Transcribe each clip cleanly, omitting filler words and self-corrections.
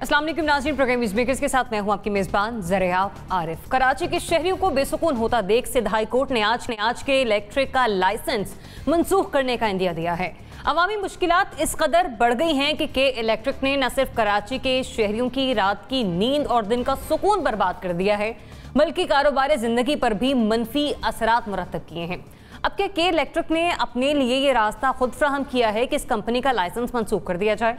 अस्सलाम वालेकुम नाज़रीन, प्रोग्राम स्पीकर्स के साथ मैं हूं आपकी मेज़बान ज़रियाब आरिफ। कराची के शहरियों को बेसुकून होता देख सिंध हाई कोर्ट ने आज के इलेक्ट्रिक का लाइसेंस मनसूख करने का इंदिया दिया है। अवामी मुश्किलात इस कदर बढ़ गई हैं कि के इलेक्ट्रिक ने न सिर्फ कराची के शहरियों की रात की नींद और दिन का सुकून बर्बाद कर दिया है, बल्कि कारोबार ज़िंदगी पर भी मनफी असरात मुरतब किए हैं। अब क्या के इलेक्ट्रिक ने अपने लिए ये रास्ता खुद फ्राहम किया है कि इस कंपनी का लाइसेंस मनसूख कर दिया जाए।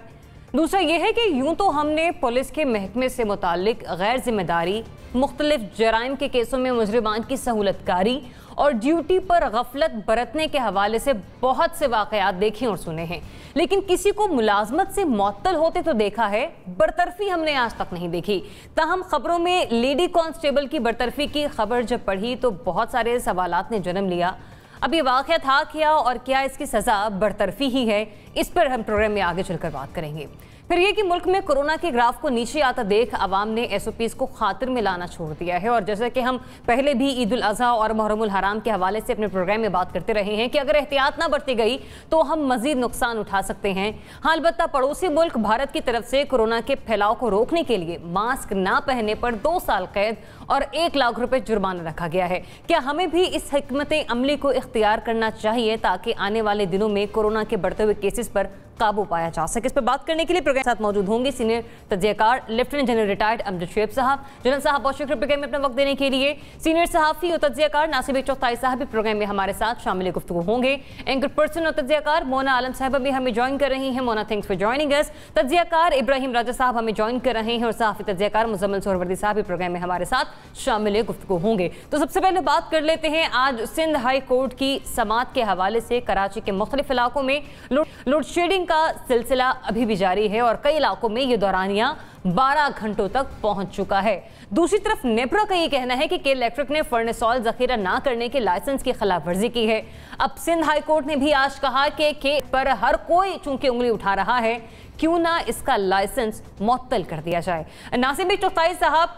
दूसरा यह है कि यूं तो हमने पुलिस के महकमे से मुतालिक गैर जिम्मेदारी, मुख्तलिफ जराइम के केसों में मुजरिमान की सहूलतकारी और ड्यूटी पर गफलत बरतने के हवाले से बहुत से वाक़यात देखे और सुने हैं, लेकिन किसी को मुलाजमत से मुअत्तल होते तो देखा है, बरतरफी हमने आज तक नहीं देखी। ताहम खबरों में लेडी कांस्टेबल की बरतरफी की खबर जब पढ़ी तो बहुत सारे सवालात ने जन्म लिया। अब ये वाक़या था क्या और क्या इसकी सज़ा बरतरफी ही है, इस पर हम प्रोग्राम में आगे चलकर बात करेंगे। फिर ये कि मुल्क में कोरोना के ग्राफ को नीचे आता देख अवाम ने SOPs को खातिर में लाना छोड़ दिया है, और जैसा कि हम पहले भी ईद उल अज़हा और मुहर्रमुल हराम के हवाले से अपने प्रोग्राम में बात करते रहे हैं कि अगर एहतियात ना बरती गई तो हम मजीद नुकसान उठा सकते हैं। हाँ, अलबत्ता पड़ोसी मुल्क भारत की तरफ से कोरोना के फैलाव को रोकने के लिए मास्क ना पहनने पर 2 साल कैद और 1 लाख रुपए जुर्माना रखा गया है। क्या हमें भी इस हिकमत अमली को इख्तियार करना चाहिए ताकि आने वाले दिनों में कोरोना के बढ़ते हुए केसेस पर काबू पाया जा सके? इस पर बात करने के लिए प्रोग्राम साथ मौजूद होंगे सीनियर तज्ज़ियाकार lieutenant general retired Amjad Shoaib sahab. General साहब बहुत शुक्रिया प्रोग्राम में अपना वक्त देने के लिए। सीनियर सहाफ़ी और तज्ज़ियाकार नासिर चौथाई साहब भी प्रोग्राम में हमारे साथ शामिल गुफ्तगू होंगे। एंकर पर्सन और तज्ज़ियाकार मोना आलम साहब भी हमें ज्वाइन कर रही हैं। Mona, thanks for joining us. तज्ज़ियाकार इब्राहिम राजा साहब हमें ज्वाइन कर रहे हैं और सहाफ़ी तज्ज़ियाकार मुज़म्मिल सोहरवर्दी साहब भी प्रोग्राम में हमारे साथ शामिल गुफ्तगू होंगे। तो सबसे पहले बात कर लेते हैं आज सिंध हाई कोर्ट की समाअत के हवाले से। कराची के मुख्तलिफ इलाकों में लोड शेडिंग का सिलसिला अभी भी जारी है और कई इलाकों में ये दौरानिया 12 घंटों तक पहुंच चुका है। दूसरी तरफ नेपरा का ये कहना है कि के इलेक्ट्रिक ने फर्नेसॉल जखीरा ना करने के लाइसेंस की खिलाफ वर्जी की है। अब सिंध हाई कोर्ट ने भी आज कहा कि के पर हर कोई चूंकि उंगली उठा रहा है, क्यों ना इसका लाइसेंस मुअत्तल कर दिया जाए। नासिर चौथाई साहब,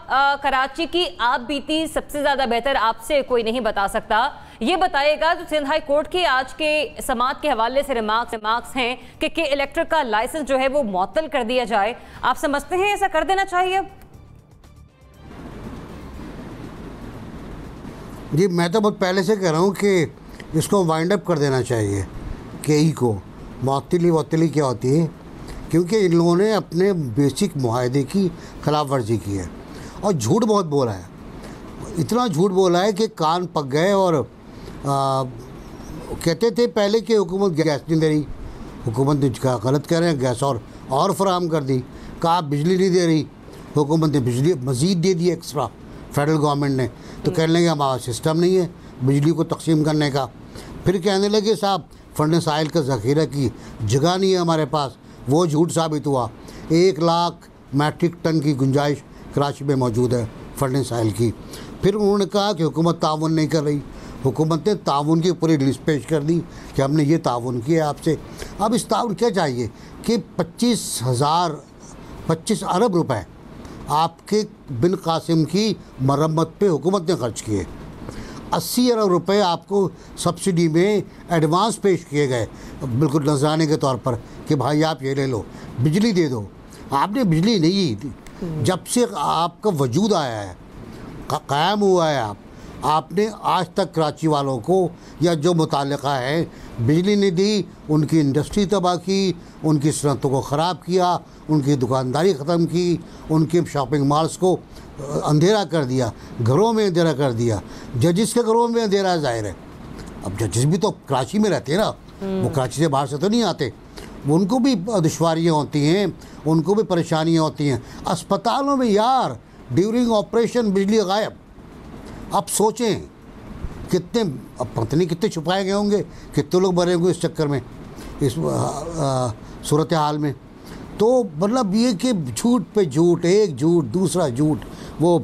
कराची की आप बीती सबसे ज्यादा बेहतर आपसे कोई नहीं बता सकता, ये बताइएगा जो सिंध हाई कोर्ट के आज के समाअत के हवाले से रिमार्क्स हैं कि के इलेक्ट्रिक का लाइसेंस जो है वो मुअत्तल कर दिया जाए, आप समझते हैं ऐसा कर देना चाहिए? जी, मैं तो बहुत पहले से कह रहा हूँ कि इसको वाइंड अप कर देना चाहिए। केई को मुअत्तली क्या होती है, क्योंकि इन लोगों ने अपने बेसिक मुआहदे की खिलाफ वर्जी की है और झूठ बहुत बोला है। इतना झूठ बोला है कि कान पक गए। और कहते थे पहले कि हुकूमत गैस नहीं दे रही, हुकूमत ने कहा गलत कह रहे हैं, गैस और फराहम कर दी। कहा बिजली नहीं दे रही, हुकूमत ने बिजली मज़ीद दे दी एक्स्ट्रा, फेडरल गवर्नमेंट ने। तो कहने लगे हमारा सिस्टम नहीं है बिजली को तकसीम करने का। फिर कहने लगे साहब फर्नेस ऑयल का ज़ख़ीरा की जगह नहीं है हमारे पास, वो झूठ साबित हुआ। 1 लाख मैट्रिक टन की गुंजाइश कराची में मौजूद है फर्नेस ऑयल की। फिर उन्होंने कहा कि हुकूमत ताउन नहीं कर रही, हुकूमत ने ताउन की पूरी लिस्ट पेश कर दी कि हमने ये ताउन किया है आपसे। अब इस ताउन क्या चाहिए कि 25 अरब रुपए आपके बिन कासिम की मरम्मत पे हुकूमत ने खर्च किए। 80 अरब रुपए आपको सब्सिडी में एडवांस पेश किए गए, बिल्कुल नजराने के तौर पर कि भाई आप ये ले लो, बिजली दे दो। आपने बिजली नहीं दी। जब से आपका वजूद आया है, कायम हुआ है, आपने आज तक कराची वालों को या जो मुताल्लिका है बिजली नहीं दी, उनकी इंडस्ट्री तबाह की, उनकी सनतों को ख़राब किया, उनकी दुकानदारी ख़त्म की, उनके शॉपिंग मॉल्स को अंधेरा कर दिया, घरों में अंधेरा कर दिया। जजिस के घरों में अंधेरा ज़ाहिर है। अब जजिस भी तो कराची में रहते हैं ना, वो कराची से बाहर से तो नहीं आते, उनको भी दुश्वारियाँ होती हैं, उनको भी परेशानियाँ होती हैं। अस्पतालों में यार ड्यूरिंग ऑपरेशन बिजली गायब। अब सोचें कितने, अब पता नहीं कितने छुपाए गए होंगे, कितने लोग मरे होंगे इस चक्कर में, इस सूरत हाल में। तो मतलब ये कि झूठ पे झूठ, एक झूठ दूसरा झूठ। वो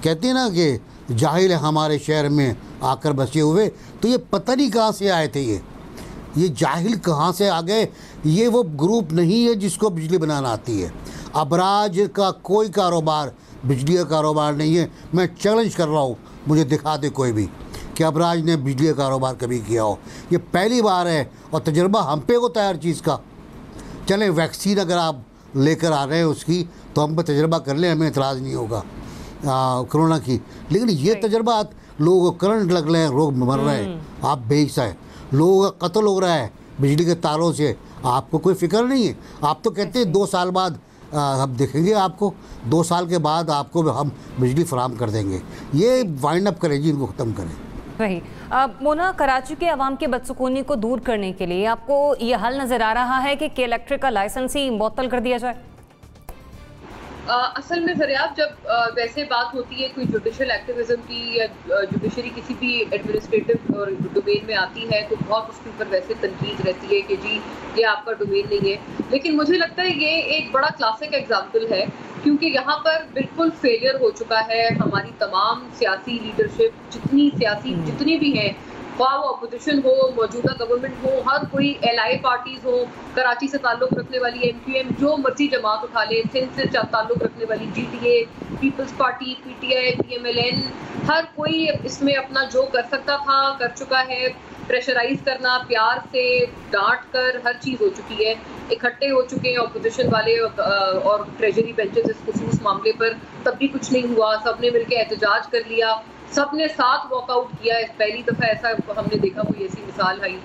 कहते हैं ना कि जाहिल है हमारे शहर में आकर बसे हुए, तो ये पता नहीं कहाँ से आए थे। ये जाहिल कहाँ से आ गए। ये वो ग्रुप नहीं है जिसको बिजली बनाना आती है। अबराज का कोई कारोबार बिजली का कारोबार नहीं है। मैं चैलेंज कर रहा हूँ, मुझे दिखा दे कोई भी कि अबराज ने बिजली का कारोबार कभी किया हो। ये पहली बार है और तजुर्बा हम पे को तैयार चीज़ का। चलें वैक्सीन अगर आप लेकर आ रहे हैं उसकी, तो हम पर तजर्बा कर लें, हमें एतराज़ नहीं होगा कोरोना की। लेकिन ये तजर्बा लोगों को करंट लग रहे हैं, लोग मर रहे हैं, आप बेहिस्सा है, लोगों का कत्ल हो रहा है बिजली के तारों से, आपको कोई फिक्र नहीं है। आप तो कहते हैं 2 साल बाद हम देखेंगे आपको, 2 साल के बाद आपको हम बिजली फराहम कर देंगे। ये वाइंड अप करें जी, इनको ख़त्म करें। वही मोना, कराची के अवाम की बदसुकूनी को दूर करने के लिए आपको ये हल नज़र आ रहा है कि के इलेक्ट्रिक का लाइसेंस ही मुअत्तल कर दिया जाए? असल में ज़रियाब, जब वैसे बात होती है कोई जुडिशल एक्टिविज्म की या जुडिशरी किसी भी एडमिनिस्ट्रेटिव और डोमेन में आती है, तो बहुत उसके ऊपर वैसे तनकीद रहती है कि जी ये आपका डोमेन नहीं है। लेकिन मुझे लगता है ये एक बड़ा क्लासिक एग्जाम्पल है, क्योंकि यहाँ पर बिल्कुल फेलियर हो चुका है हमारी तमाम सियासी लीडरशिप, जितनी भी हैं, ख्वाह वो अपोजिशन हो, मौजूदा गवर्नमेंट हो, हर कोई एलआई पार्टीज हो, कराची से ताल्लुक़ रखने वाली एमक्यूएम, जो मर्जी जमात उठा ले, सिंध से ताल्लुक़ रखने वाली GTA, Peoples Party, PTI, PMLN, हर कोई इसमें अपना जो कर सकता था कर चुका है। प्रेशराइज करना, प्यार से डांट कर हर चीज़ हो चुकी है। इकट्ठे हो चुके हैं अपोजिशन वाले और ट्रेजरी बेंचेस इस खुसूस मामले पर, तब भी कुछ नहीं हुआ। सबने मिलकर एहतजाज कर लिया, सबने साथ वॉकआउट किया। पहली दफ़ा ऐसा हमने देखा, कोई ऐसी मिसाल आई,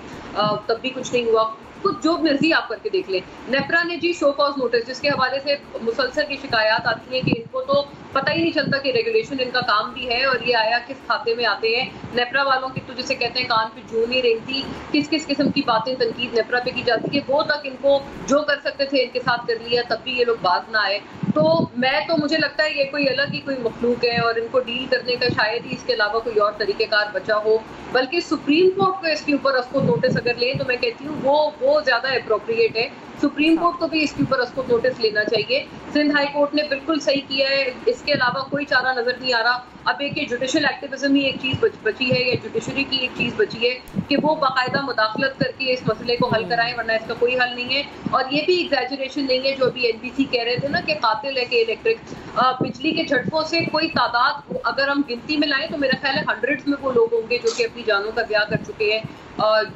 तब भी कुछ नहीं हुआ। कुछ जो मर्जी आप करके देख लें। नेपरा ने जी शो कॉज नोटिस, जिसके हवाले से मुसलसल की शिकायत आती है कि इनको तो पता ही नहीं चलता कि रेगुलेशन इनका काम भी है और ये आया किस खाते में आते हैं। नेपरा वालों की तो जिसे कहते हैं कान पे जू नहीं रेंगती, किस किस किस्म की बातें तनकीद नेपरा पे की जाती है, वो तक इनको जो कर सकते थे इनके साथ कर लिया, तब भी ये लोग बाज ना आए। तो मुझे लगता है ये कोई अलग ही कोई मखलूक है और इनको डील करने का शायद ही इसके अलावा कोई और तरीक़ेकार बचा हो। बल्कि सुप्रीम कोर्ट को इसके ऊपर उसको नोटिस अगर लें तो मैं कहती हूँ वो ज़्यादा अप्रोप्रिएट है। सुप्रीम कोर्ट को भी इसके ऊपर उसको नोटिस लेना चाहिए। सिंध हाई कोर्ट ने बिल्कुल सही किया है, इसके अलावा कोई चारा नजर नहीं आ रहा। अब एक ये जुडिशल एक्टिविज्म ही एक चीज़ बची है, या जुडिशरी की एक चीज़ बची है कि वो बाकायदा मुदाखलत करके इस मसले को हल कराएं, वरना इसका कोई हल नहीं है। और ये भी एग्जैजरेशन नहीं है जो अभी एनबीसी कह रहे थे ना कि कातिल है कि इलेक्ट्रिक बिजली के झटकों से कोई तादाद अगर हम गिनती में लाएं तो मेरा ख्याल है हंड्रेड्स में वो लोग होंगे जो कि अपनी जानों का ब्याह कर चुके हैं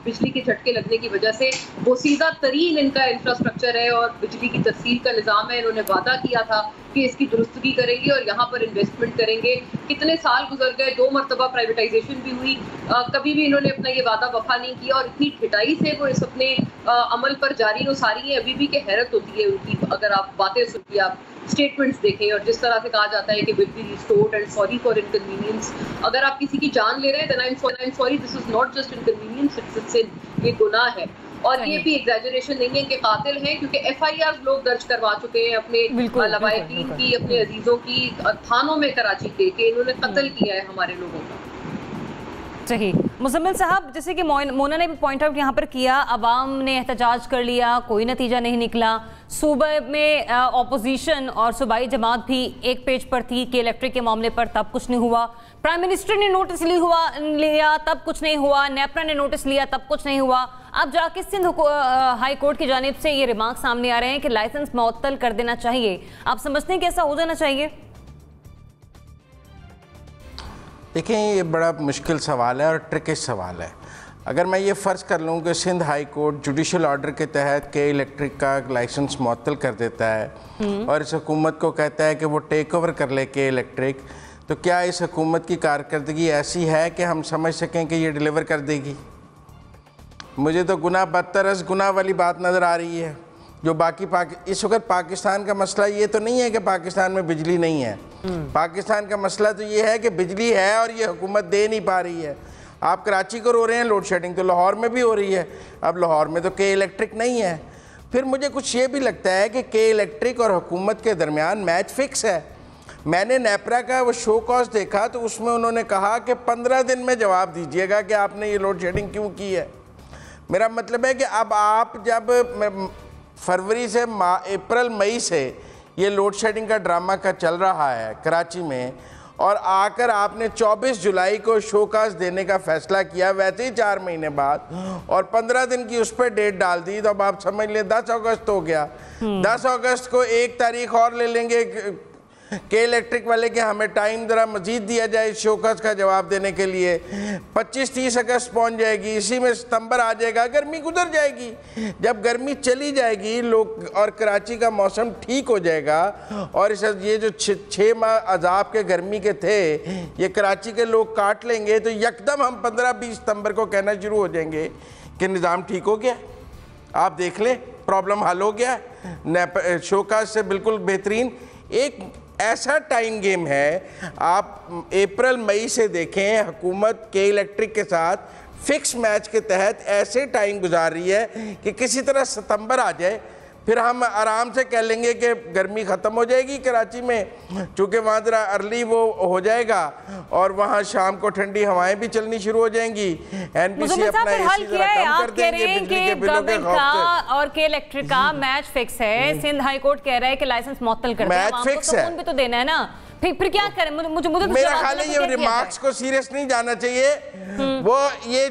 बिजली के झटके लगने की वजह से। वो सीधा तरीन इनका इंफ्रास्ट्रक्चर है और बिजली की तहसील का निज़ाम है। इन्होंने वादा किया था कि इसकी दुरुस्तगी करेंगे और यहाँ पर इन्वेस्टमेंट करेंगे। कितने साल गुजर गए, 2 मरतबा प्राइवेटाइजेशन भी हुई, कभी भी इन्होंने अपना ये वादा वफा नहीं किया और इतनी ढिठाई से वो इस अपने अमल पर जारी और सारी है। अभी भी के हैरत होती है उनकी, अगर आप बातें सुनिए, आप स्टेटमेंट्स देखें और जिस तरह से कहा जाता है कि will be restored and sorry for inconvenience. अगर आप किसी की जान ले रहे हैं, then I am sorry, this is not just inconvenience, it's a sin, ये गुनाह है। और ये भी एग्जैजरेशन नहीं है कि कातिल हैं, क्योंकि एफआईआर लोग दर्ज करवा चुके हैं अपने लवाहिकीन की, अपने अजीजों की थानों में कराची के, कि इन्होंने कत्ल किया है हमारे लोगों का। सही। मुजम्मिल साहब, जैसे कि मोना ने भी पॉइंट आउट यहाँ पर किया, अवाम ने एहतजाज कर लिया, कोई नतीजा नहीं निकला। सूबे में ऑपोजिशन और सूबाई जमात भी एक पेज पर थी कि इलेक्ट्रिक के मामले पर, तब कुछ नहीं हुआ। प्राइम मिनिस्टर ने नोटिस लिया, तब कुछ नहीं हुआ। नेपरा ने नोटिस लिया, तब कुछ नहीं हुआ। अब जाके सिंध हाई कोर्ट की जानिब से ये रिमार्क सामने आ रहे हैं कि लाइसेंस मुअत्तल कर देना चाहिए। आप समझते हैं कि ऐसा हो जाना चाहिए? देखिए, ये बड़ा मुश्किल सवाल है और ट्रिकी सवाल है। अगर मैं ये फ़र्ज़ कर लूँ कि Sindh high court judicial order के तहत के इलेक्ट्रिक का लाइसेंस मुअत्तल कर देता है और इस हुकूमत को कहता है कि वो टेक ओवर कर ले के इलेक्ट्रिक, तो क्या इस हुकूमत की कारकर्दगी ऐसी है कि हम समझ सकें कि ये डिलीवर कर देगी? मुझे तो गुनाह बदतरस गुनाह वाली बात नज़र आ रही है। जो बाकी इस वक्त पाकिस्तान का मसला ये तो नहीं है कि पाकिस्तान में बिजली नहीं है। पाकिस्तान का मसला तो ये है कि बिजली है और ये हुकूमत दे नहीं पा रही है। आप कराची को रो रहे हैं लोड शेडिंग, तो लाहौर में भी हो रही है। अब लाहौर में तो के इलेक्ट्रिक नहीं है। फिर मुझे कुछ ये भी लगता है कि के इलेक्ट्रिक और हुकूमत के दरमियान मैच फिक्स है। मैंने नेपरा का वो शो कॉज देखा तो उसमें उन्होंने कहा कि 15 दिन में जवाब दीजिएगा कि आपने ये लोड शेडिंग क्यों की है। मेरा मतलब है कि अब आप जब फरवरी से अप्रैल मई से ये लोड शेडिंग का ड्रामा का चल रहा है कराची में, और आकर आपने 24 जुलाई को शोकाज देने का फैसला किया, वैसे ही 4 महीने बाद, और 15 दिन की उस पर डेट डाल दी, तो अब आप समझ लें 10 अगस्त हो गया। 10 अगस्त को 1 तारीख और ले लेंगे के इलेक्ट्रिक वाले के हमें टाइम ज़रा मजीद दिया जाए इस शोकस का जवाब देने के लिए। 25-30 अगस्त पहुंच जाएगी, इसी में सितंबर आ जाएगा, गर्मी गुजर जाएगी। जब गर्मी चली जाएगी लोग और कराची का मौसम ठीक हो जाएगा और ये जो 6 माह अजाब के गर्मी के थे ये कराची के लोग काट लेंगे तो यकदम हम 15-20 सितंबर को कहना शुरू हो जाएंगे कि निज़ाम ठीक हो गया। आप देख लें, प्रॉब्लम हल हो गया। शोकाज से बिल्कुल बेहतरीन एक ऐसा टाइम गेम है। आप अप्रैल मई से देखें, हुकूमत के इलेक्ट्रिक के साथ फिक्स मैच के तहत ऐसे टाइम गुजार रही है कि किसी तरह सितंबर आ जाए, फिर हम आराम से कह लेंगे कि गर्मी ख़त्म हो जाएगी कराची में, चूँकि वहाँ ज़रा अर्ली वो हो जाएगा और वहाँ शाम को ठंडी हवाएं भी चलनी शुरू हो जाएंगी। एनपीसी अपना एसी ज़रा कम कर देंगे, बिजली के बिलों के खौफ से। और के इलेक्ट्रिक का मैच फिक्स है। सिंध हाई कोर्ट कह रहा है कि लाइसेंस मुअत्तल कर दें, मैच फिक्स है, भी तो देना है ना। फिर क्या करें? मुझे मेरा ख्याल है ये रिमार्क्स को सीरियस नहीं जाना चाहिए। वो ये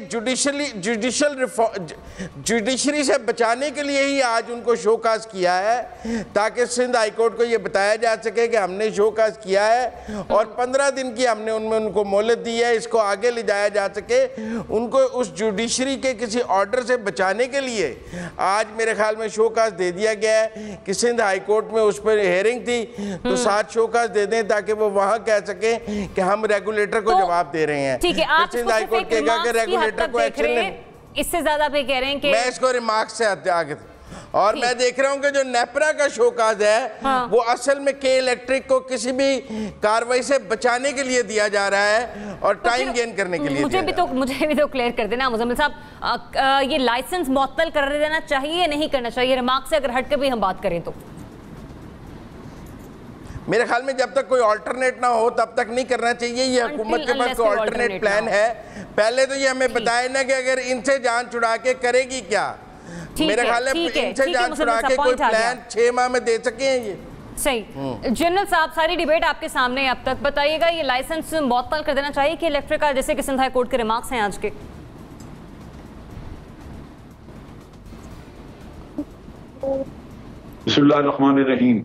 जुडिशरी से बचाने के लिए ही आज उनको शोकाज किया है ताकि सिंध हाई कोर्ट को ये बताया जा सके कि हमने शोकाज किया है और 15 दिन की हमने उनको मोहलत दी है, इसको आगे ले जाया जा सके। उनको उस जुडिशरी के किसी ऑर्डर से बचाने के लिए आज मेरे ख्याल में शोकाज दे दिया गया है कि सिंध हाई कोर्ट में उस पर हेयरिंग थी तो 7 शोकाज दे दें ताकि वो वहां कह सके कि हम रेगुलेटर को जवाब दे रहे हैं। ठीक है, आप सिंध हाई कोर्ट कहेगा कि रेगुलेटर को एक्शन लें। इससे ज्यादा पे कह रहे हैं कि मैं इसको रिमार्क्स से आगे और मैं देख रहा हूं कि जो नेपरा का शोकाज है वो असल में के इलेक्ट्रिक को किसी भी कार्रवाई से बचाने के लिए दिया जा रहा है और टाइम गेन करने के लिए। मुझे भी तो क्लियर कर देना मुजम्मिल साहब, ये लाइसेंस मुअत्तल कर देना चाहिए या नहीं करना चाहिए? रिमार्क से अगर हट के भी हम बात करें तो मेरे ख्याल में जब तक कोई अल्टरनेट ना हो तब तक नहीं करना चाहिए। ये हुकूमत के पास कोई अल्टरनेट प्लान है? पहले तो ये हमें बताए ना कि अगर इनसे जान छुड़ा के करेगी क्या। मेरे ख्याल में इनसे जान छुड़ा के कोई प्लान 6 माह में दे सके ये सही। जनरल साहब, सारी डिबेट आपके सामने है, अब तक बताइएगा ये लाइसेंस मुअत्तल कर देना चाहिए कि इलेक्ट्रिक का, जैसे कि सिंध हाई कोर्ट के रिमार्क्स हैं आज के? बिस्मिल्लाहिर्रहमानिर्रहीम।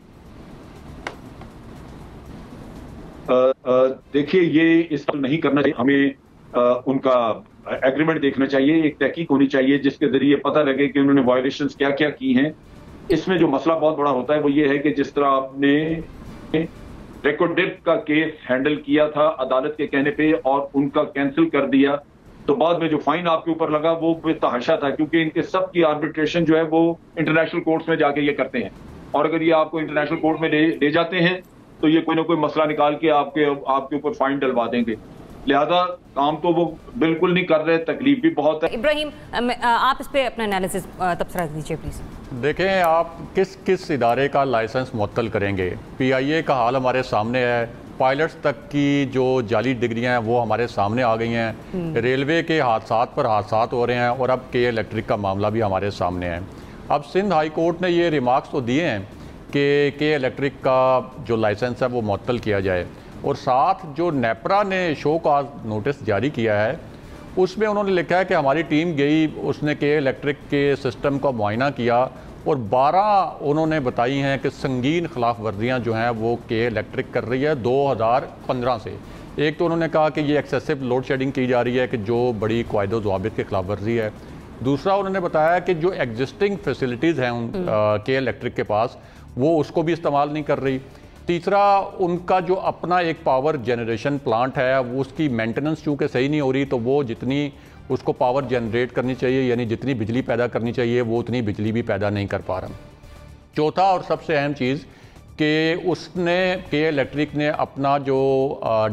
देखिए, ये इस पर नहीं करना चाहिए। हमें उनका एग्रीमेंट देखना चाहिए, एक तहकीक होनी चाहिए जिसके जरिए पता लगे कि उन्होंने वायलेशंस क्या क्या की हैं। इसमें जो मसला बहुत बड़ा होता है वो ये है कि जिस तरह आपने रेकोडेप का केस हैंडल किया था अदालत के कहने पे और उनका कैंसिल कर दिया, तो बाद में जो फाइन आपके ऊपर लगा वो बेतहाशा था, क्योंकि इनके सब की आर्बिट्रेशन जो है वो इंटरनेशनल कोर्ट्स में जाके ये करते हैं और अगर ये आपको इंटरनेशनल कोर्ट में ले जाते हैं तो ये कोई ना कोई मसला निकाल के आपके ऊपर फाइन डलवा देंगे। लिहाजा काम तो वो बिल्कुल नहीं कर रहे, तकलीफ भी बहुत है। इब्राहिम, आप इस पे अपना एनालिसिस तबसरा दीजिए प्लीज। देखें, आप किस इदारे का लाइसेंस मुअत्तल करेंगे? PIA का हाल हमारे सामने है, पायलट्स तक की जो जाली डिग्रियां हैं वो हमारे सामने आ गई हैं, रेलवे के हादसात पर हादसात हो रहे हैं और अब के इलेक्ट्रिक का मामला भी हमारे सामने है। अब सिंध हाई कोर्ट ने ये रिमार्क्स तो दिए हैं कि के इलेक्ट्रिक का जो लाइसेंस है वो मुअत्तल किया जाए और साथ जो नेपरा ने शो का नोटिस जारी किया है उसमें उन्होंने लिखा है कि हमारी टीम गई, उसने के इलेक्ट्रिक के सिस्टम का मुआयना किया और 12 उन्होंने बताई हैं कि संगीन खिलाफ वर्जियाँ जो हैं वो के इलेक्ट्रिक कर रही है 2015 से। एक तो उन्होंने कहा कि ये एक्सेसिव लोड शेडिंग की जा रही है कि जो बड़ी क़वायदो ज़वाबित के खिलाफ वर्जी है। दूसरा उन्होंने बताया कि जो एग्जिस्टिंग फैसिलिटीज़ हैं के इलेक्ट्रिक के पास वो उसको भी इस्तेमाल नहीं कर रही। तीसरा, उनका जो अपना एक पावर जनरेशन प्लांट है वो उसकी मेंटेनेंस चूँकि सही नहीं हो रही तो वो जितनी उसको पावर जनरेट करनी चाहिए यानी जितनी बिजली पैदा करनी चाहिए वो उतनी बिजली भी पैदा नहीं कर पा रहा। चौथा और सबसे अहम चीज़ कि उसने के इलेक्ट्रिक ने अपना जो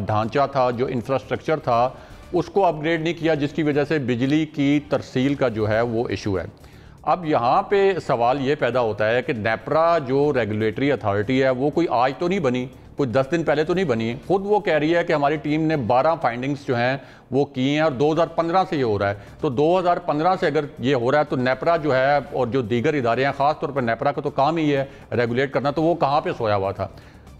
ढांचा था, जो इंफ्रास्ट्रक्चर था उसको अपग्रेड नहीं किया, जिसकी वजह से बिजली की तरसील का जो है वो इशू है। अब यहाँ पे सवाल ये पैदा होता है कि नेपरा जो रेगुलेटरी अथॉरिटी है वो कोई आज तो नहीं बनी, कुछ 10 दिन पहले तो नहीं बनी। खुद वो कह रही है कि हमारी टीम ने 12 फाइंडिंग्स जो हैं वो की हैं और 2015 से ये हो रहा है। तो 2015 से अगर ये हो रहा है तो नेपरा जो है और जो दीगर इदारे हैं, ख़ास तौर पर नेपरा का तो काम ही है रेगुलेट करना, तो वो कहाँ पे सोया हुआ था?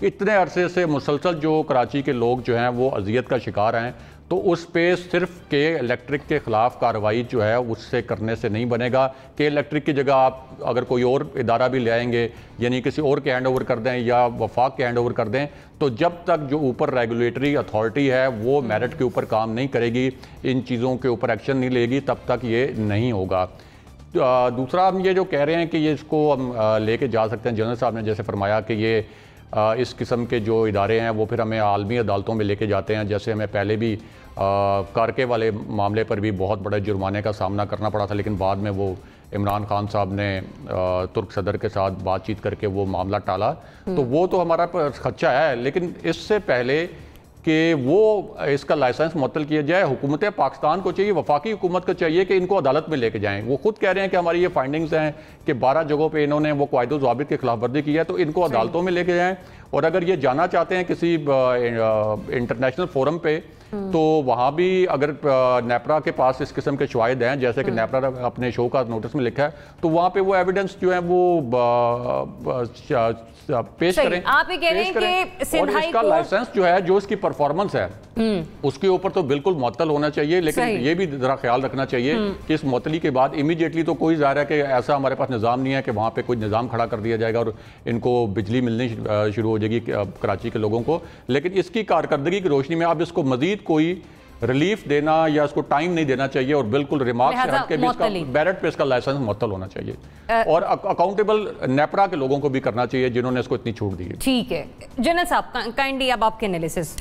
इतने अरसे से मुसलसल जो कराची के लोग जो हैं वो अजियत का शिकार हैं, तो उस पे सिर्फ के इलेक्ट्रिक के ख़िलाफ़ कार्रवाई जो है उससे करने से नहीं बनेगा। के इलेक्ट्रिक की जगह आप अगर कोई और इदारा भी ले आएंगे, यानी किसी और के हैंड ओवर कर दें या वफाक के हैंड ओवर कर दें, तो जब तक जो ऊपर रेगुलेटरी अथॉरिटी है वो मेरिट के ऊपर काम नहीं करेगी, इन चीज़ों के ऊपर एक्शन नहीं लेगी, तब तक ये नहीं होगा। दूसरा, हम ये जो कह रहे हैं कि ये इसको हम लेके जा सकते हैं, जनरल साहब ने जैसे फरमाया कि ये इस किस्म के जो इदारे हैं वो फिर हमें आलमी अदालतों में लेके जाते हैं। जैसे हमें पहले भी कारके वाले मामले पर भी बहुत बड़े जुर्माने का सामना करना पड़ा था, लेकिन बाद में वो इमरान खान साहब ने तुर्क सदर के साथ बातचीत करके वो मामला टाला। तो वो तो हमारा खर्चा है, लेकिन इससे पहले कि वो इसका लाइसेंस मुअत्तल किया जाए, हुकूमत पाकिस्तान को चाहिए, वफाकी हुकूमत को चाहिए कि इनको अदालत में लेके जाएं। वो खुद कह रहे हैं कि हमारी ये फाइंडिंग्स हैं कि 12 जगहों पे इन्होंने वो कायदो ज़ाबित की खिलाफ वर्जी की है, तो इनको अदालतों में लेके जाएं। और अगर ये जाना चाहते हैं किसी इंटरनेशनल फोरम पे, तो वहाँ भी अगर नेपरा के पास इस किस्म के शवाहिद हैं, जैसे कि नेपरा अपने शो का नोटिस में लिखा है, तो वहाँ पे वो एविडेंस जो है वो पेश करें। आप ये कह रहे हैं कि सिंध हाई इसका लाइसेंस जो है, जो इसकी परफॉर्मेंस है, उसके ऊपर तो बिल्कुल मुअत्तल होना चाहिए, लेकिन ये भी जरा ख्याल रखना चाहिए कि इस मुअत्तली के बाद इमीडिएटली तो कोई ज़ाहिर है कि ऐसा हमारे पास निज़ाम नहीं है कि वहाँ पे कोई निज़ाम खड़ा कर दिया जाएगा और इनको बिजली मिलनी शुरू हो जाएगी कराची के लोगों को। लेकिन इसकी कारकर्दगी की रोशनी में अब इसको मजीद कोई रिलीफ देना या इसको टाइम नहीं देना चाहिए और बिल्कुल रिमार्क से हट के भी इसका बैरट पे इसका लाइसेंस मुअत्तल होना चाहिए और अकाउंटेबल नेपरा के लोगों को भी करना चाहिए जिन्होंने इसको इतनी छूट दी है। ठीक है जनरल साहब, काइंडली अब आपके एनालिसिस।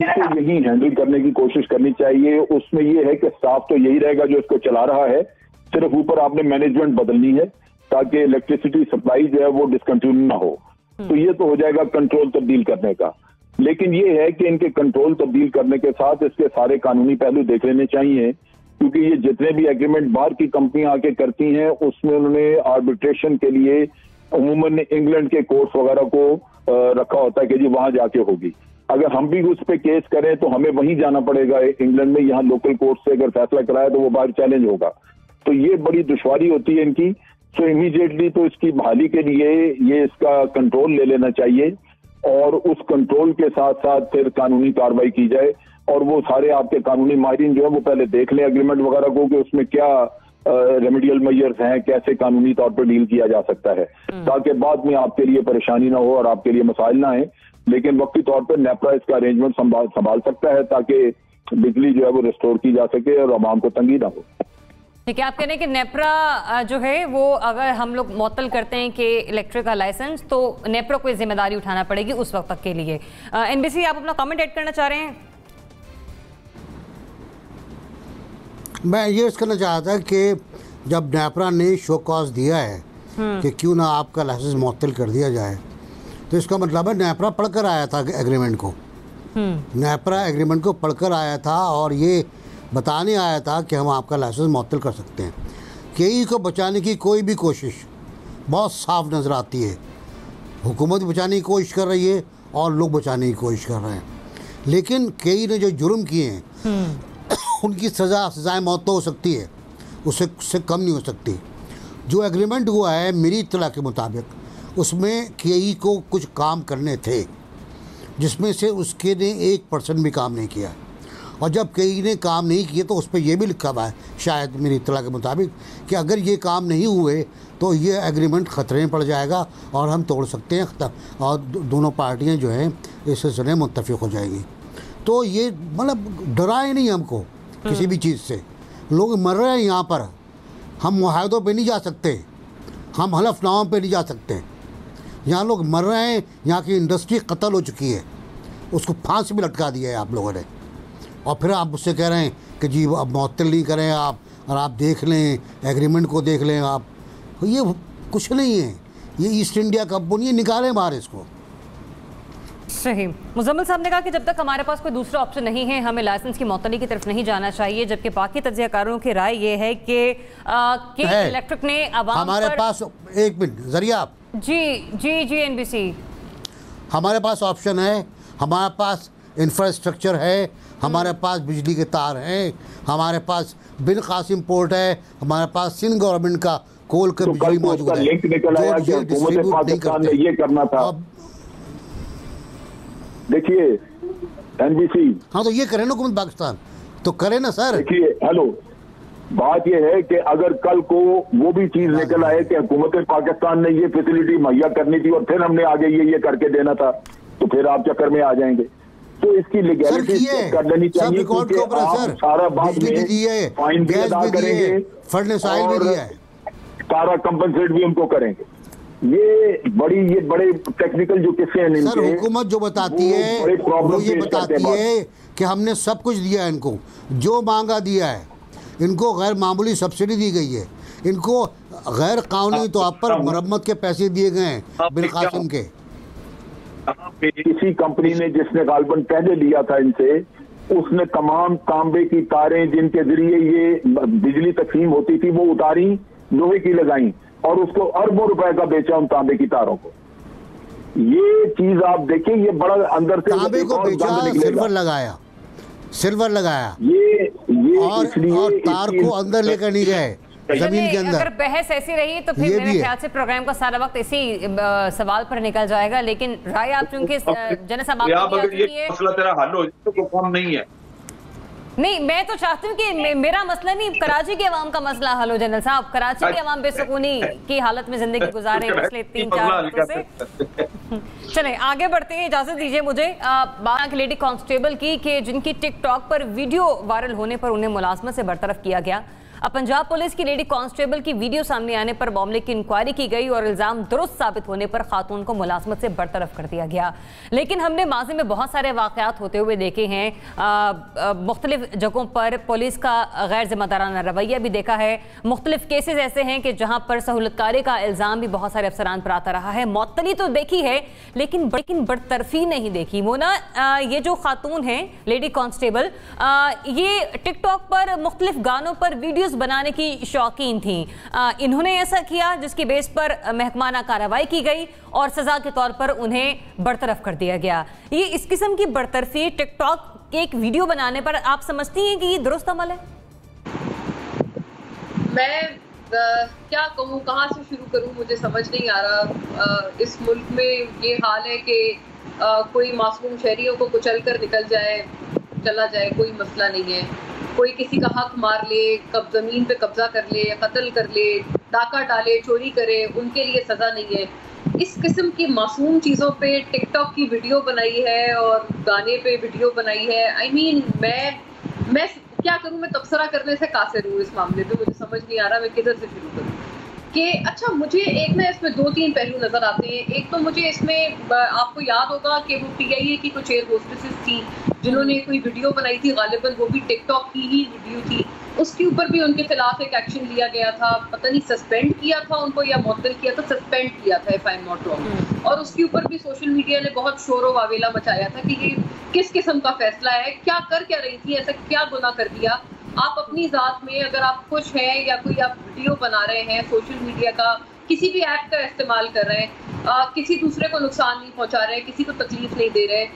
यही हैंडल करने की कोशिश करनी चाहिए। उसमें ये है कि स्टाफ तो यही रहेगा जो इसको चला रहा है, सिर्फ ऊपर आपने मैनेजमेंट बदलनी है ताकि इलेक्ट्रिसिटी सप्लाई जो है वो डिसकंटिन्यू ना हो। तो ये तो हो जाएगा कंट्रोल तब्दील करने का। लेकिन ये है कि इनके कंट्रोल तब्दील करने के साथ इसके सारे कानूनी पहलू देख लेने चाहिए, क्योंकि ये जितने भी एग्रीमेंट बाहर की कंपनियां आके करती हैं उसमें उन्होंने आर्बिट्रेशन के लिए अमूमन इंग्लैंड के कोर्ट्स वगैरह को रखा होता है कि जी वहां जाके होगी। अगर हम भी उस पर केस करें तो हमें वहीं जाना पड़ेगा इंग्लैंड में, यहाँ लोकल कोर्ट से अगर फैसला कराया तो वो बाहर चैलेंज होगा। तो ये बड़ी दुश्वारी होती है इनकी। सो इमीडिएटली तो इसकी बहाली के लिए ये इसका कंट्रोल ले लेना चाहिए और उस कंट्रोल के साथ साथ फिर कानूनी कार्रवाई की जाए और वो सारे आपके कानूनी माहिरीन जो है वो पहले देख लें एग्रीमेंट वगैरह को कि उसमें क्या रेमेडियल मेजर्स हैं, कैसे कानूनी तौर पर डील किया जा सकता है, ताकि बाद में आपके लिए परेशानी ना हो और आपके लिए मसाइल ना आए। लेकिन वक्ती तौर पर नेपरा इसका अरेंजमेंट संभाल सकता है ताकि बिजली जो है वो रिस्टोर की जा सके और आवाम को तंगी ना हो। ठीक है, आप कह रहे हैं कि नेपरा जो है वो अगर हम लोग मुअत्तल करते हैं कि इलेक्ट्रिक का लाइसेंस, तो नेपरा को जिम्मेदारी उठाना पड़ेगी उस वक्त तक के लिए। एनबीसी, आप अपना कमेंट ऐड करना चाह रहे हैं? मैं ये कहना चाहता था कि जब नेपरा ने शो कॉज दिया है कि क्यों ना आपका लाइसेंस मुअत्तल कर दिया जाए, तो इसका मतलब है नेपरा पढ़कर आया था एग्रीमेंट को। नेपरा एग्रीमेंट को पढ़कर आया था और ये बताने आया था कि हम आपका लाइसेंस मुअत्तल कर सकते हैं। केई को बचाने की कोई भी कोशिश बहुत साफ नज़र आती है। हुकूमत बचाने की कोशिश कर रही है और लोग बचाने की कोशिश कर रहे हैं, लेकिन केई ने जो जुर्म किए हैं उनकी सज़ाएँ मौत तो हो सकती है, उससे कम नहीं हो सकती। जो एग्रीमेंट हुआ है मेरी इत्तला के मुताबिक उसमें केई को कुछ काम करने थे जिसमें से उसके ने 1% भी काम नहीं किया, और जब कई ने काम नहीं किए तो उस पर यह भी लिखा हुआ है शायद मेरी इत्तला के मुताबिक कि अगर ये काम नहीं हुए तो ये एग्रीमेंट ख़तरे में पड़ जाएगा और हम तोड़ सकते हैं और दोनों पार्टियां जो हैं इस सिलसिले में मुत्तफ़िक़ हो जाएगी। तो ये मतलब डराए नहीं हमको किसी भी चीज़ से। लोग मर रहे हैं यहाँ पर, हम मुआहदों पर नहीं जा सकते, हम हलफनामों पर नहीं जा सकते। यहाँ लोग मर रहे हैं, यहाँ की इंडस्ट्री कत्ल हो चुकी है, उसको फांसी भी लटका दिया है आप लोगों ने, और फिर आप मुझसे कह रहे हैं कि जी अब मुअत्तल नहीं करें आप, और आप देख लें एग्रीमेंट को देख लें आप। ये कुछ नहीं है, ये ईस्ट इंडिया कंपनी है, निकालें बाहर इसको। सही। मुजम्मिल साहब ने कहा कि जब तक हमारे पास कोई दूसरा ऑप्शन नहीं है हमें लाइसेंस की मुअत्तली की तरफ नहीं जाना चाहिए, जबकि बाकी तज्ज़ियाकारों की राय ये है कि इलेक्ट्रिक ने हमारे पास एक मिनट जरिया जी एनबीसी, हमारे पास ऑप्शन है, हमारे पास इंफ्रास्ट्रक्चर है, हमारे पास बिजली के तार हैं, हमारे पास बिन कासिम पोर्ट है, हमारे पास सिंध गवर्नमेंट का कोल का तो बिजली मौजूद है, लिंक निकल आया कि हुकूमत पाकिस्तान ने ये करना था। देखिए एनबीसी, हाँ तो ये करे ना हुकूमत पाकिस्तान, तो करे ना सर। देखिए हेलो, बात यह है कि अगर कल को वो भी चीज निकल आए कि हुकूमत पाकिस्तान ने ये फैसिलिटी मुहैया करनी थी और फिर हमने आगे ये करके देना था, तो फिर आप चक्कर में आ जाएंगे। तो इसकी लीगैलिटी कर लेनी चाहिए, क्योंकि आप सारा बाद में फाइन भी अदा करेंगे और सारा कंपनसेट भी उनको करेंगे। ये बड़े टेक्निकल जो किस्से हैं सर, हुकूमत जो बताती है वो ये बताती है कि हमने सब कुछ दिया है इनको, जो मांगा दिया है, इनको गैर मामूली सब्सिडी दी गई है, इनको गैर कानूनी तौर पर मरम्मत के पैसे दिए गए हैं बिलकासिम के। किसी कंपनी ने जिसने गालबन पहले लिया था इनसे, उसने तमाम तांबे की तारें जिनके जरिए ये बिजली तकसीम होती थी वो उतारी, लोहे की लगाई और उसको अरबों रुपए का बेचा उन तांबे की तारों को। ये चीज आप देखें, ये बड़ा अंदर से तांबे को बेचा, सिल्वर लगाया ये और तार को अंदर लेकर नहीं गए जमीन के अंदर। अगर बहस ऐसी रही तो फिर मेरे ख्याल से प्रोग्राम का सारा वक्त इसी सवाल पर निकल जाएगा। लेकिन राय आप चूंकि जनसभा मसला तेरा हल हो तो कम नहीं है। नहीं, मैं तो चाहती हूँ कि मेरा मसला नहीं, कराची के अवाम का मसला हल हो। जनरल साहब, कराची के अवाम बेसुकूनी की हालत में जिंदगी गुजारे पिछले 3-4 हफ्तों से। चलें आगे बढ़ते हैं, इजाजत दीजिए मुझे। बात लेडी कांस्टेबल की कि जिनकी टिकटॉक पर वीडियो वायरल होने पर उन्हें मुलाजमत से बरतरफ किया गया। अब पंजाब पुलिस की लेडी कांस्टेबल की वीडियो सामने आने पर मामले की इंक्वायरी की गई और इल्जाम दुरुस्त साबित होने पर खातून को मुलाजमत से बरतरफ कर दिया गया। लेकिन हमने माजी में बहुत सारे वाकयात होते हुए देखे हैं, मुख्तलिफ जगहों पर पुलिस का गैर जिम्मेदाराना रवैया भी देखा है। मुख्तलिफ केसेस ऐसे हैं कि जहां पर सहूलतकारी का इल्जाम भी बहुत सारे अफसरान पर आता रहा है। मअतली तो देखी है लेकिन बरतरफी नहीं देखी। मोना, ये जो खातून है लेडी कांस्टेबल, ये टिकटॉक पर मुख्तलिफ गानों पर वीडियो बनाने की शौकीन थी। इन्होंने ऐसा किया जिसकी बेस पर महकमाना कार्रवाई की गई और सजा के तौर पर उन्हें बरतरफ कर दिया गया। ये इस किस्म की बरतरफी टिकटॉक के एक वीडियो बनाने पर आप समझती हैं कि ये दुरुस्त अमल है? मैं क्या कहूँ, कहाँ से शुरू करूँ, मुझे समझ नहीं आ रहा। इस मुल्क में ये हाल है कि कोई मासूम शहरियों को कुचल कर निकल जाए, चला जाए, कोई मसला नहीं है। कोई किसी का हक मार ले, जमीन पे कब्जा कर ले, कत्ल कर ले, डाका डाले, चोरी करे, उनके लिए सजा नहीं है। इस किस्म की मासूम चीज़ों पे टिकटॉक की वीडियो बनाई है और गाने पे वीडियो बनाई है। I mean, मैं क्या करूँ, मैं तबसरा करने से कासिर हूँ इस मामले पे। मुझे समझ नहीं आ रहा मैं किधर से शुरू करूँ। कि अच्छा, मुझे एक ना इसमें 2-3 पहलू नजर आते हैं। एक तो मुझे इसमें आपको याद होगा कि वो PIA की कुछ एयर होस्टेसेस थी जिन्होंने कोई वीडियो बनाई थी, गालिबन वो भी टिकटॉक की ही वीडियो थी। उसके ऊपर भी उनके खिलाफ एक एक्शन लिया गया था, पता नहीं सस्पेंड किया था उनको या मुअत्तल किया था, सस्पेंड किया था if I am not wrong. और उसके ऊपर भी सोशल मीडिया ने बहुत शोर व वावेला मचाया था कि ये किस किस्म का फैसला है, क्या रही थी, ऐसा क्या गुनाह कर दिया। आप अपनी ज़ात में अगर आप खुश हैं या कोई आप वीडियो बना रहे हैं, सोशल मीडिया का किसी भी ऐप का इस्तेमाल कर रहे हैं, किसी दूसरे को नुकसान नहीं पहुंचा रहे, किसी को तकलीफ नहीं दे रहे,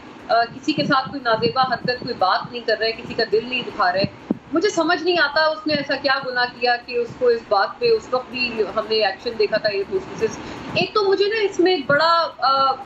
किसी के साथ कोई नाजेबा हरकत, कोई बात नहीं कर रहे, किसी का दिल नहीं दुखा रहे, मुझे समझ नहीं आता उसने ऐसा क्या गुनाह किया कि उसको इस बात पे उस वक्त भी हमने एक्शन देखा था ये प्रोसेस। एक तो मुझे ना इसमें एक बड़ा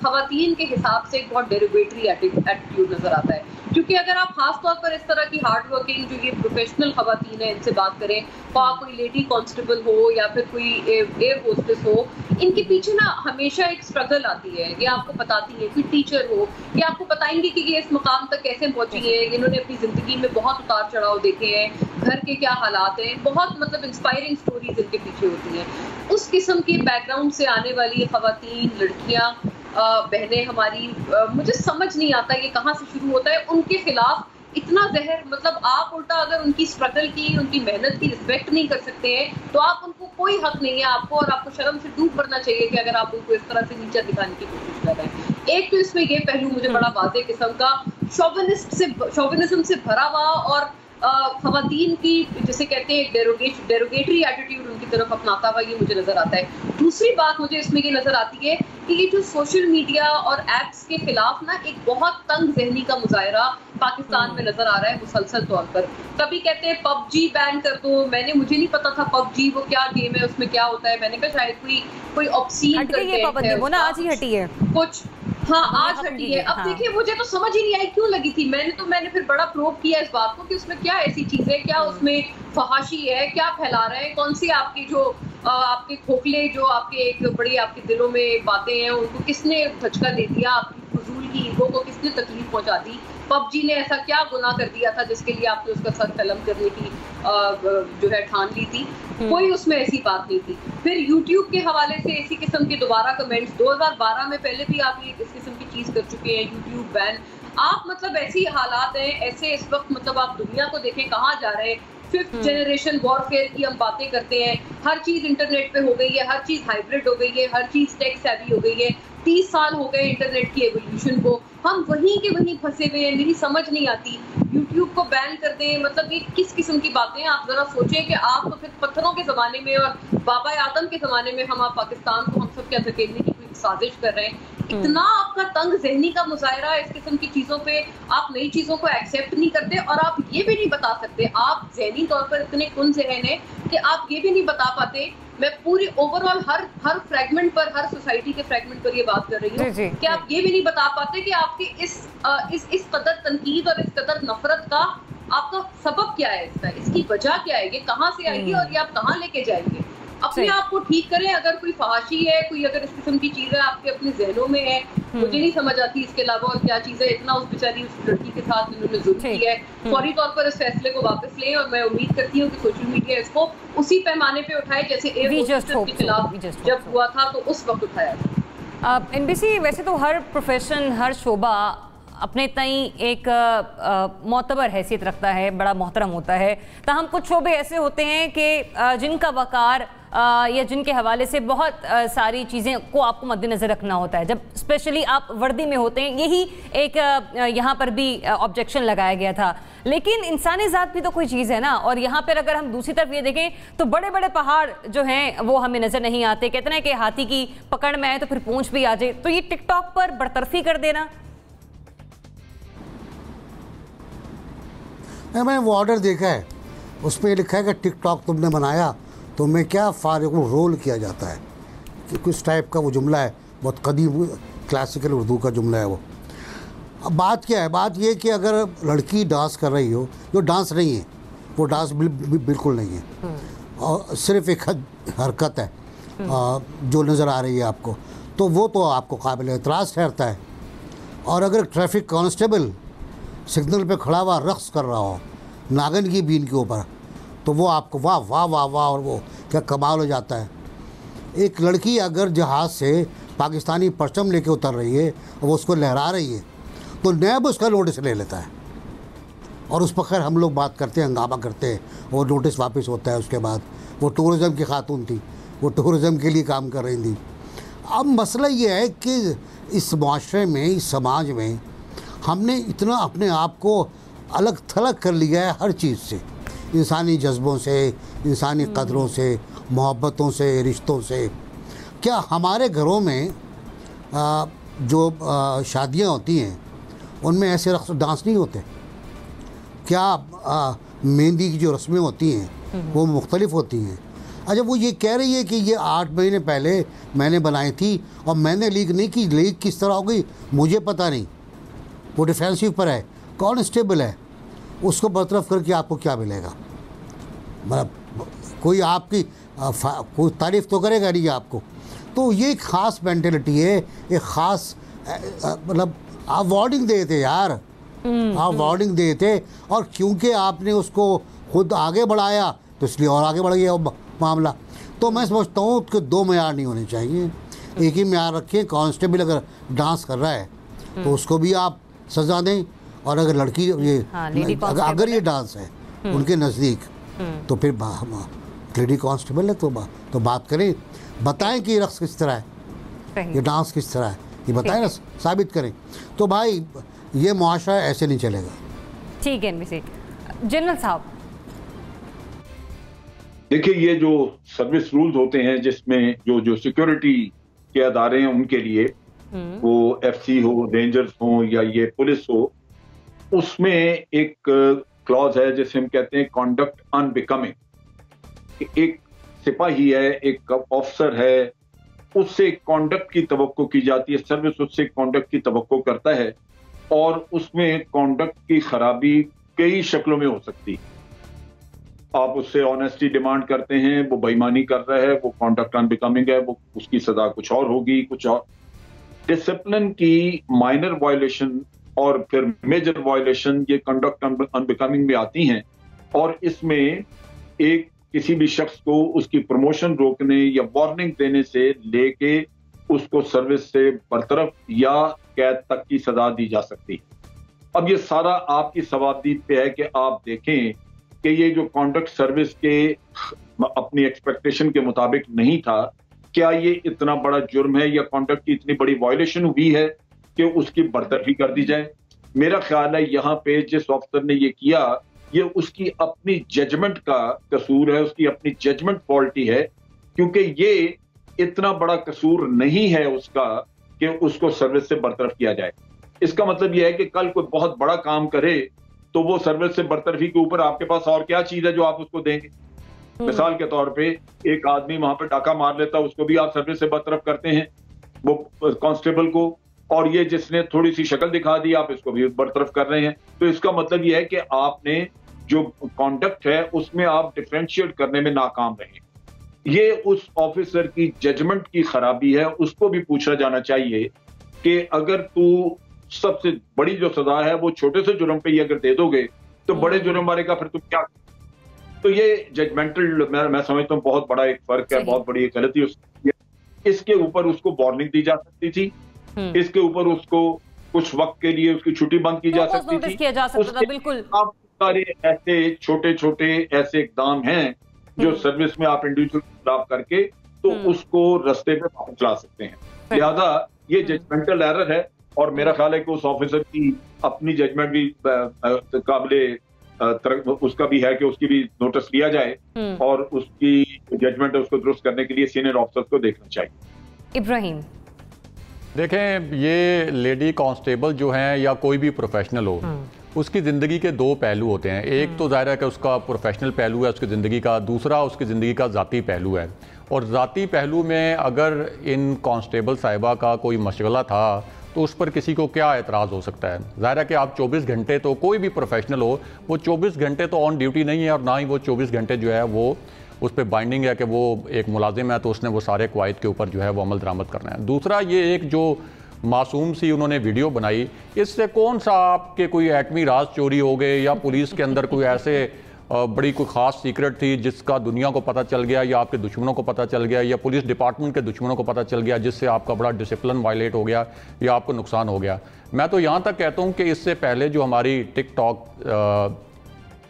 खवातीन के हिसाब से एक बहुत डेरिवेटरी एटीट्यूड नजर आता है, क्योंकि अगर आप खास तौर पर इस तरह की हार्ड वर्किंग जो ये प्रोफेशनल खवातीन है इनसे बात करें, कोई लेडी कांस्टेबल हो या फिर कोई एयर होस्टेस हो, इनके पीछे ना हमेशा एक स्ट्रगल आती है। ये आपको बताती है, कोई टीचर हो, ये आपको बताएंगे कि ये इस मुकाम तक कैसे पहुंची है, इन्होंने अपनी जिंदगी में बहुत उतार चढ़ाव देखे हैं, घर के क्या हालात हैं, बहुत मतलब इंस्पायरिंग स्टोरीज इनके पीछे होती हैं। उस किस्म के बैकग्राउंड से आने वाली खवातीन, लड़कियां, बहनें हमारी, मुझे समझ नहीं आता ये कहाँ से शुरू होता है उनके खिलाफ इतना जहर। मतलब आप उल्टा अगर उनकी स्ट्रगल की, उनकी मेहनत की रिस्पेक्ट नहीं कर सकते हैं तो आप उनको कोई हक नहीं है आपको, और आपको शर्म से डूब पड़ना चाहिए कि अगर आप उनको इस तरह से नीचा दिखाने की कोशिश कर रहे हैं। एक तो इसमें ये पहलू मुझे बड़ा वाज़ेह किस्म का शोविनिज्म से भरा हुआ और खवातीन की जिसे कहते हैं डेरोगेटरी एटीट्यूड उनकी तरफ अपनाता हुआ ये मुझे नजर आता है। दूसरी बात मुझे इसमें ये नजर आती है कि ये जो सोशल मीडिया और एप्स के खिलाफ ना एक बहुत तंग जहनी का मुजाहरा पाकिस्तान में नजर आ रहा है मुसलसल तौर पर। कभी कहते हैं पबजी बैन कर दो, मुझे नहीं पता था पबजी वो क्या गेम है, उसमें क्या होता है, मैंने कहा शायद कोई ऑब्सीन आज ही हटी है कुछ, हाँ आज हटी है। अब देखिए मुझे तो समझ ही नहीं आई क्यों लगी थी, मैंने फिर बड़ा प्रोब किया इस बात को कि उसमें क्या ऐसी चीज है, क्या उसमें फहाशी है, क्या फैला रहे हैं, कौन सी आपकी जो आपके खोखले जो आपके एक बड़ी आपके दिलों में बातें हैं उनको किसने धचका दे दिया, आपकी फजूल की ईगो को किसने तकलीफ पहुंचा दी। पबजी ने ऐसा क्या गुनाह कर दिया था जिसके लिए आपने उसका सर कलम करने की जो है ठान ली थी, कोई उसमें ऐसी बात नहीं थी। फिर यूट्यूब के हवाले से इसी किस्म के दोबारा कमेंट्स 2012 में पहले भी आप ये इस किस्म की चीज कर चुके हैं, यूट्यूब बैन। आप मतलब ऐसी हालात हैं, ऐसे इस वक्त मतलब आप दुनिया को देखें कहाँ जा रहे हैं। 5th जनरेशन वॉरफेयर की हम बातें करते हैं, हर चीज इंटरनेट पे हो गई है, हर चीज हाइब्रिड हो गई है, हर चीज टेक सेवी हो गई है। 30 साल हो गए इंटरनेट की एवोल्यूशन को, हम वहीं के वहीं फंसे हुए हैं। मेरी समझ नहीं आती यूट्यूब को बैन कर दें, मतलब ये किस किस्म की बातें हैं। आप जरा सोचें कि आप तो फिर पत्थरों के जमाने में और बाबा आदम के जमाने में आप पाकिस्तान को हम सब क्या धकेलने की कोई साजिश कर रहे हैं। इतना आपका तंग जहनी का मुजाहरा इस किस्म की चीजों पे, आप नई चीजों को एक्सेप्ट नहीं करते और आप ये भी नहीं बता सकते, आप जहनी तौर पर इतने कुन जहन है कि आप ये भी नहीं बता पाते। मैं पूरी ओवरऑल हर फ्रेगमेंट पर, हर सोसाइटी के फ्रेगमेंट पर ये बात कर रही हूँ कि आप ये भी नहीं बता पाते कि आपकी इस कदर तनकीद और इस कदर नफरत का आपका सबब क्या है, इसकी वजह क्या है, ये कहाँ से आएगी और ये आप कहाँ लेके जाएंगे। अपने आप को ठीक करें। अगर कोई फहाशी है, कोई अगर इस किस्म की चीज है आपके अपने जहनों में है, मुझे नहीं समझ आती इसके अलावा और क्या चीज है। इतना उस बेचारी उस लड़की के साथ इन्होंने जुल्म किया है। फौरी तौर पर इस फैसले को वापस लें और मैं उम्मीद करती हूँ कि सोशल मीडिया इसको उसी पैमाने पे उठाए जैसे के खिलाफ जब हुआ था तो उस वक्त उठाया था। NBC वैसे तो हर प्रोफेशन, हर शोबा अपने तई एक मोतबर हैसियत रखता है, बड़ा मोहतरम होता है। ताहम कुछ शोबे ऐसे होते हैं कि जिनका वकार या जिनके हवाले से बहुत सारी चीज़ें को आपको मद्देनज़र रखना होता है। जब स्पेशली आप वर्दी में होते हैं, यही एक यहाँ पर भी ऑब्जेक्शन लगाया गया था। लेकिन इंसानी ज़ात भी तो कोई चीज़ है ना। और यहाँ पर अगर हम दूसरी तरफ ये देखें तो बड़े बड़े पहाड़ जो हैं वो हमें नज़र नहीं आते। कहते हैं कि हाथी की पकड़ में आए तो फिर पूंछ भी आ जाए। तो ये टिकटॉक पर बरतरफी कर देना, मैंने वो ऑर्डर देखा है, उसमें लिखा है कि टिकटॉक तुमने बनाया तो मैं क्या फारिग रोल किया जाता है कि कुछ टाइप का वो जुमला है, बहुत कदीम क्लासिकल उर्दू का जुमला है वो। अब बात क्या है, बात ये कि अगर लड़की डांस कर रही हो, जो डांस नहीं है, वो डांस बिल्कुल नहीं है और सिर्फ एक हरकत है जो नज़र आ रही है आपको, तो वो तो आपको काबिल एतराज़ ठहरता है। और अगर ट्रैफिक कांस्टेबल सिग्नल पे खड़ा हुआ रक्स कर रहा हो नागन की बीन के ऊपर, तो वो आपको वाह वाह वाह वाह और वो क्या कमाल हो जाता है। एक लड़की अगर जहाज़ से पाकिस्तानी परचम लेके उतर रही है और वो उसको लहरा रही है तो नैब उसका नोटिस ले लेता है और उस पर खैर हम लोग बात करते हैं, हंगामा करते हैं, वो नोटिस वापस होता है। उसके बाद वो टूरिज़म की खातून थी, वो टूरिज़म के लिए काम कर रही थी। अब मसला ये है कि इस माशरे में, इस समाज में हमने इतना अपने आप को अलग थलग कर लिया है हर चीज़ से, इंसानी जज्बों से, इंसानी कदरों से, मोहब्बतों से, रिश्तों से। क्या हमारे घरों में जो शादियां होती हैं उनमें ऐसे रक्स डांस नहीं होते? क्या मेहंदी की जो रस्में होती हैं वो मुख्तलिफ होती हैं? अच्छा, वो ये कह रही है कि ये 8 महीने पहले मैंने बनाई थी और मैंने लीक नहीं की। लीक किस तरह हो गई मुझे पता नहीं, वो डिफेंसिव पर है, कांस्टेबल है, उसको बरतरफ करके आपको क्या मिलेगा? मतलब कोई आपकी कोई तारीफ़ तो करेगा नहीं आपको। तो ये एक ख़ास मेंटेलिटी है, एक ख़ास मतलब आप वार्निंग देते यार, आप वार्निंग देते और क्योंकि आपने उसको खुद आगे बढ़ाया तो इसलिए और आगे बढ़ गया मामला। तो मैं समझता हूँ कि 2 मेयार नहीं होने चाहिए, एक ही मेयार रखें। कांस्टेबल अगर डांस कर रहा है तो उसको भी आप सज़ा दें, और अगर लड़की ये अगर ये डांस है उनके नज़दीक तो फिर लेडी कांस्टेबल है तो बात करें, बताएं कि रक्स किस तरह है, ये डांस किस तरह है, ये बताएं ना, साबित करें। तो भाई ये मुआशरा ऐसे नहीं चलेगा। ठीक है NBC। जनरल साहब, देखिए, ये जो सर्विस रूल्स होते हैं जिसमें जो सिक्योरिटी के अदारे हैं उनके लिए, वो एफसी हो, रेंजर्स हो या ये पुलिस हो, उसमें एक क्लॉज है जिसे हम कहते हैं कॉन्डक्ट अनबिकमिंग। एक सिपाही है, एक ऑफिसर है, उससे कॉन्डक्ट की तवक्को की जाती है, सर्विस उससे कॉन्डक्ट की तवक्को करता है, और उसमें कॉन्डक्ट की खराबी कई शक्लों में हो सकती है। आप उससे ऑनेस्टी डिमांड करते हैं, वो बेईमानी कर रहा है, वो कॉन्डक्ट अनबिकमिंग है, वो उसकी सजा कुछ और होगी, कुछ और। डिसिप्लिन की माइनर वायलेशन और फिर मेजर वायलेशन ये कंडक्ट अनबिकमिंग में आती हैं, और इसमें एक किसी भी शख्स को उसकी प्रमोशन रोकने या वार्निंग देने से लेके उसको सर्विस से बरतरफ या कैद तक की सजा दी जा सकती है। अब ये सारा आपकी सवाबदीद पे है कि आप देखें कि ये जो कॉन्डक्ट सर्विस के अपनी एक्सपेक्टेशन के मुताबिक नहीं था, क्या ये इतना बड़ा जुर्म है या कॉन्डक्ट की इतनी बड़ी वायलेशन हुई है कि उसकी बरतरफी कर दी जाए। मेरा ख्याल है यहाँ पे जिस ऑफिसर ने ये किया, ये उसकी अपनी जजमेंट का कसूर है, उसकी अपनी जजमेंट फॉल्टी है, क्योंकि ये इतना बड़ा कसूर नहीं है उसका कि उसको सर्विस से बरतरफ किया जाए। इसका मतलब यह है कि कल कोई बहुत बड़ा काम करे तो वो सर्विस से बरतरफी के ऊपर आपके पास और क्या चीज है जो आप उसको देंगे। मिसाल के तौर पे एक आदमी वहां पे डाका मार लेता, उसको भी आप सर्विस से बरतरफ करते हैं, वो कांस्टेबल को, और ये जिसने थोड़ी सी शक्ल दिखा दी आप इसको भी बरतरफ कर रहे हैं। तो इसका मतलब यह है कि आपने जो कॉन्डक्ट है उसमें आप डिफरेंशिएट करने में नाकाम रहे। ये उस ऑफिसर की जजमेंट की खराबी है, उसको भी पूछा जाना चाहिए कि अगर तू सबसे बड़ी जो सजा है वो छोटे से जुर्म पे ही अगर दे दोगे तो बड़े जुर्म वाले का फिर तुम क्या। तो ये जजमेंटल मैं समझता हूँ बहुत बड़ा एक फर्क है, बहुत बड़ी एक गलती उसकी। इसके ऊपर उसको वार्निंग दी जा सकती थी, इसके ऊपर उसको कुछ वक्त के लिए उसकी छुट्टी बंद की जा सकती थी, किया जा सकता था। बिल्कुल, आप सारे ऐसे छोटे छोटे ऐसे इकदाम हैं जो सर्विस में आप इंडिविजुअल खिलाफ करके तो उसको रास्ते पे वापस ला सकते हैं। लिहाजा ये जजमेंटल एरर है, और मेरा ख्याल है कि उस ऑफिसर की अपनी जजमेंट भी काबिले उसका भी है कि उसकी भी नोटिस लिया जाए, और उसकी जजमेंट है उसको दुरुस्त करने के लिए सीनियर ऑफिसर्स को देखना चाहिए। इब्राहिम, देखें, ये लेडी कांस्टेबल जो हैं या कोई भी प्रोफेशनल हो, उसकी ज़िंदगी के दो पहलू होते हैं। एक तो ज़ाहिर है कि उसका प्रोफेशनल पहलू है उसकी ज़िंदगी का, दूसरा उसकी ज़िंदगी का ज़ाती पहलू है। और ज़ाती पहलू में अगर इन कांस्टेबल साहिबा का कोई मशगला था तो उस पर किसी को क्या एतराज़ हो सकता है। ज़ाहिर है कि आप 24 घंटे, तो कोई भी प्रोफेशनल हो वो 24 घंटे तो ऑन ड्यूटी नहीं है, और ना ही वो 24 घंटे जो है वो उस पर बाइंडिंग है कि वो एक मुलाजिम है तो उसने वो सारे कवायद के ऊपर जो है वो अमल दरामद करना है। दूसरा, ये एक जो मासूम सी उन्होंने वीडियो बनाई, इससे कौन सा आपके कोई एटमी राज चोरी हो गए या पुलिस के अंदर कोई ऐसे बड़ी कोई ख़ास सीक्रेट थी जिसका दुनिया को पता चल गया या आपके दुश्मनों को पता चल गया या पुलिस डिपार्टमेंट के दुश्मनों को पता चल गया, जिससे आपका बड़ा डिसिप्लिन वायलेट हो गया या आपको नुकसान हो गया। मैं तो यहाँ तक कहता हूँ कि इससे पहले जो हमारी टिकटॉक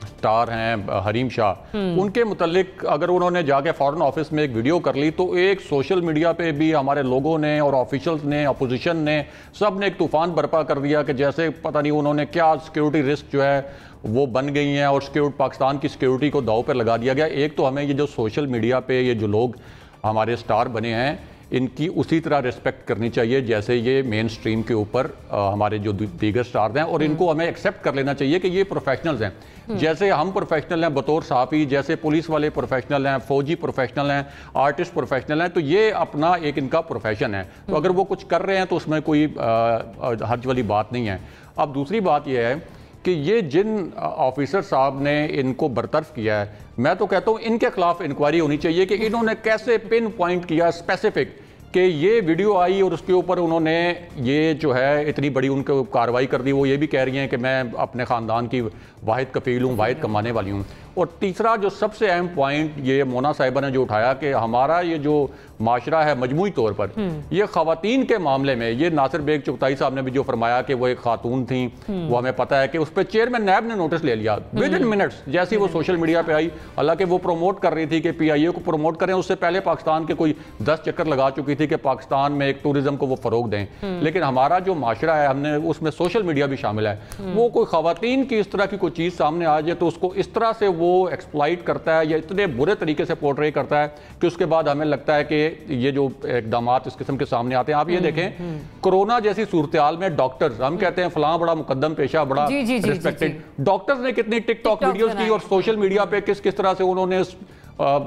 स्टार हैं हरीम शाह, उनके मुतल्लिक अगर उन्होंने जाके फॉरेन ऑफिस में एक वीडियो कर ली तो एक सोशल मीडिया पे भी हमारे लोगों ने और ऑफिशियल्स ने, अपोजिशन ने, सब ने एक तूफान बर्पा कर दिया कि जैसे पता नहीं उन्होंने क्या सिक्योरिटी रिस्क जो है वो बन गई हैं और पाकिस्तान की सिक्योरिटी को दाव पर लगा दिया गया। एक तो हमें ये जो सोशल मीडिया पे ये जो लोग हमारे स्टार बने हैं इनकी उसी तरह रिस्पेक्ट करनी चाहिए जैसे ये मेन स्ट्रीम के ऊपर हमारे जो दीगर स्टार्स हैं, और इनको हमें एक्सेप्ट कर लेना चाहिए कि ये प्रोफेशनल्स हैं। जैसे हम प्रोफेशनल हैं बतौर सहाफ़ी, जैसे पुलिस वाले प्रोफेशनल हैं, फौजी प्रोफेशनल हैं, आर्टिस्ट प्रोफेशनल हैं, तो ये अपना एक इनका प्रोफेशन है। तो अगर वो कुछ कर रहे हैं तो उसमें कोई हर्ज वाली बात नहीं है। अब दूसरी बात यह है कि ये जिन ऑफिसर साहब ने इनको बरतरफ किया है, मैं तो कहता हूँ इनके खिलाफ इंक्वायरी होनी चाहिए कि इन्होंने कैसे पिन पॉइंट किया स्पेसिफिक कि ये वीडियो आई और उसके ऊपर उन्होंने ये जो है इतनी बड़ी उनको कार्रवाई कर दी। वो ये भी कह रही हैं कि मैं अपने ख़ानदान की वाहिद कफील हूँ, वाहिद कमाने वाली हूँ। और तीसरा जो सबसे अहम पॉइंट ये मोना साहिबा ने जो उठाया कि हमारा ये जो माशरा है मजमूई तौर पर ये खवातीन के मामले में, ये नासिर बेग चुगताई साहब ने भी जो फरमाया कि वो एक खातून थी, वो हमें पता है कि उस पर चेयरमैन नैब ने नोटिस ले लिया विद इन मिनट्स जैसे वो सोशल मीडिया पे आई। हालांकि वो प्रमोट कर रही थी कि PIA को प्रमोट करें, उससे पहले पाकिस्तान के कोई 10 चक्कर लगा चुकी थी कि पाकिस्तान में एक टूरिज्म को वो फरोग दें। लेकिन हमारा जो माशरा है, हमने उसमें सोशल मीडिया भी शामिल है, वो कोई खवातीन की इस तरह की कोई चीज़ सामने आ जाए तो उसको इस तरह से वो एक्सप्लॉइट करता है या इतने बुरे तरीके से पोर्ट्रे करता है कि उसके बाद हमें लगता है कि ये जो इकदामात इस किस्म के सामने आते हैं। आप ये देखें कोरोना जैसी सूरत में डॉक्टर्स, हम कहते हैं फलां बड़ा मुकद्दम पेशा, बड़ा रिस्पेक्टेड, डॉक्टर्स ने कितनी टिकटॉक वीडियोस की और सोशल मीडिया पे किस किस तरह से उन्होंने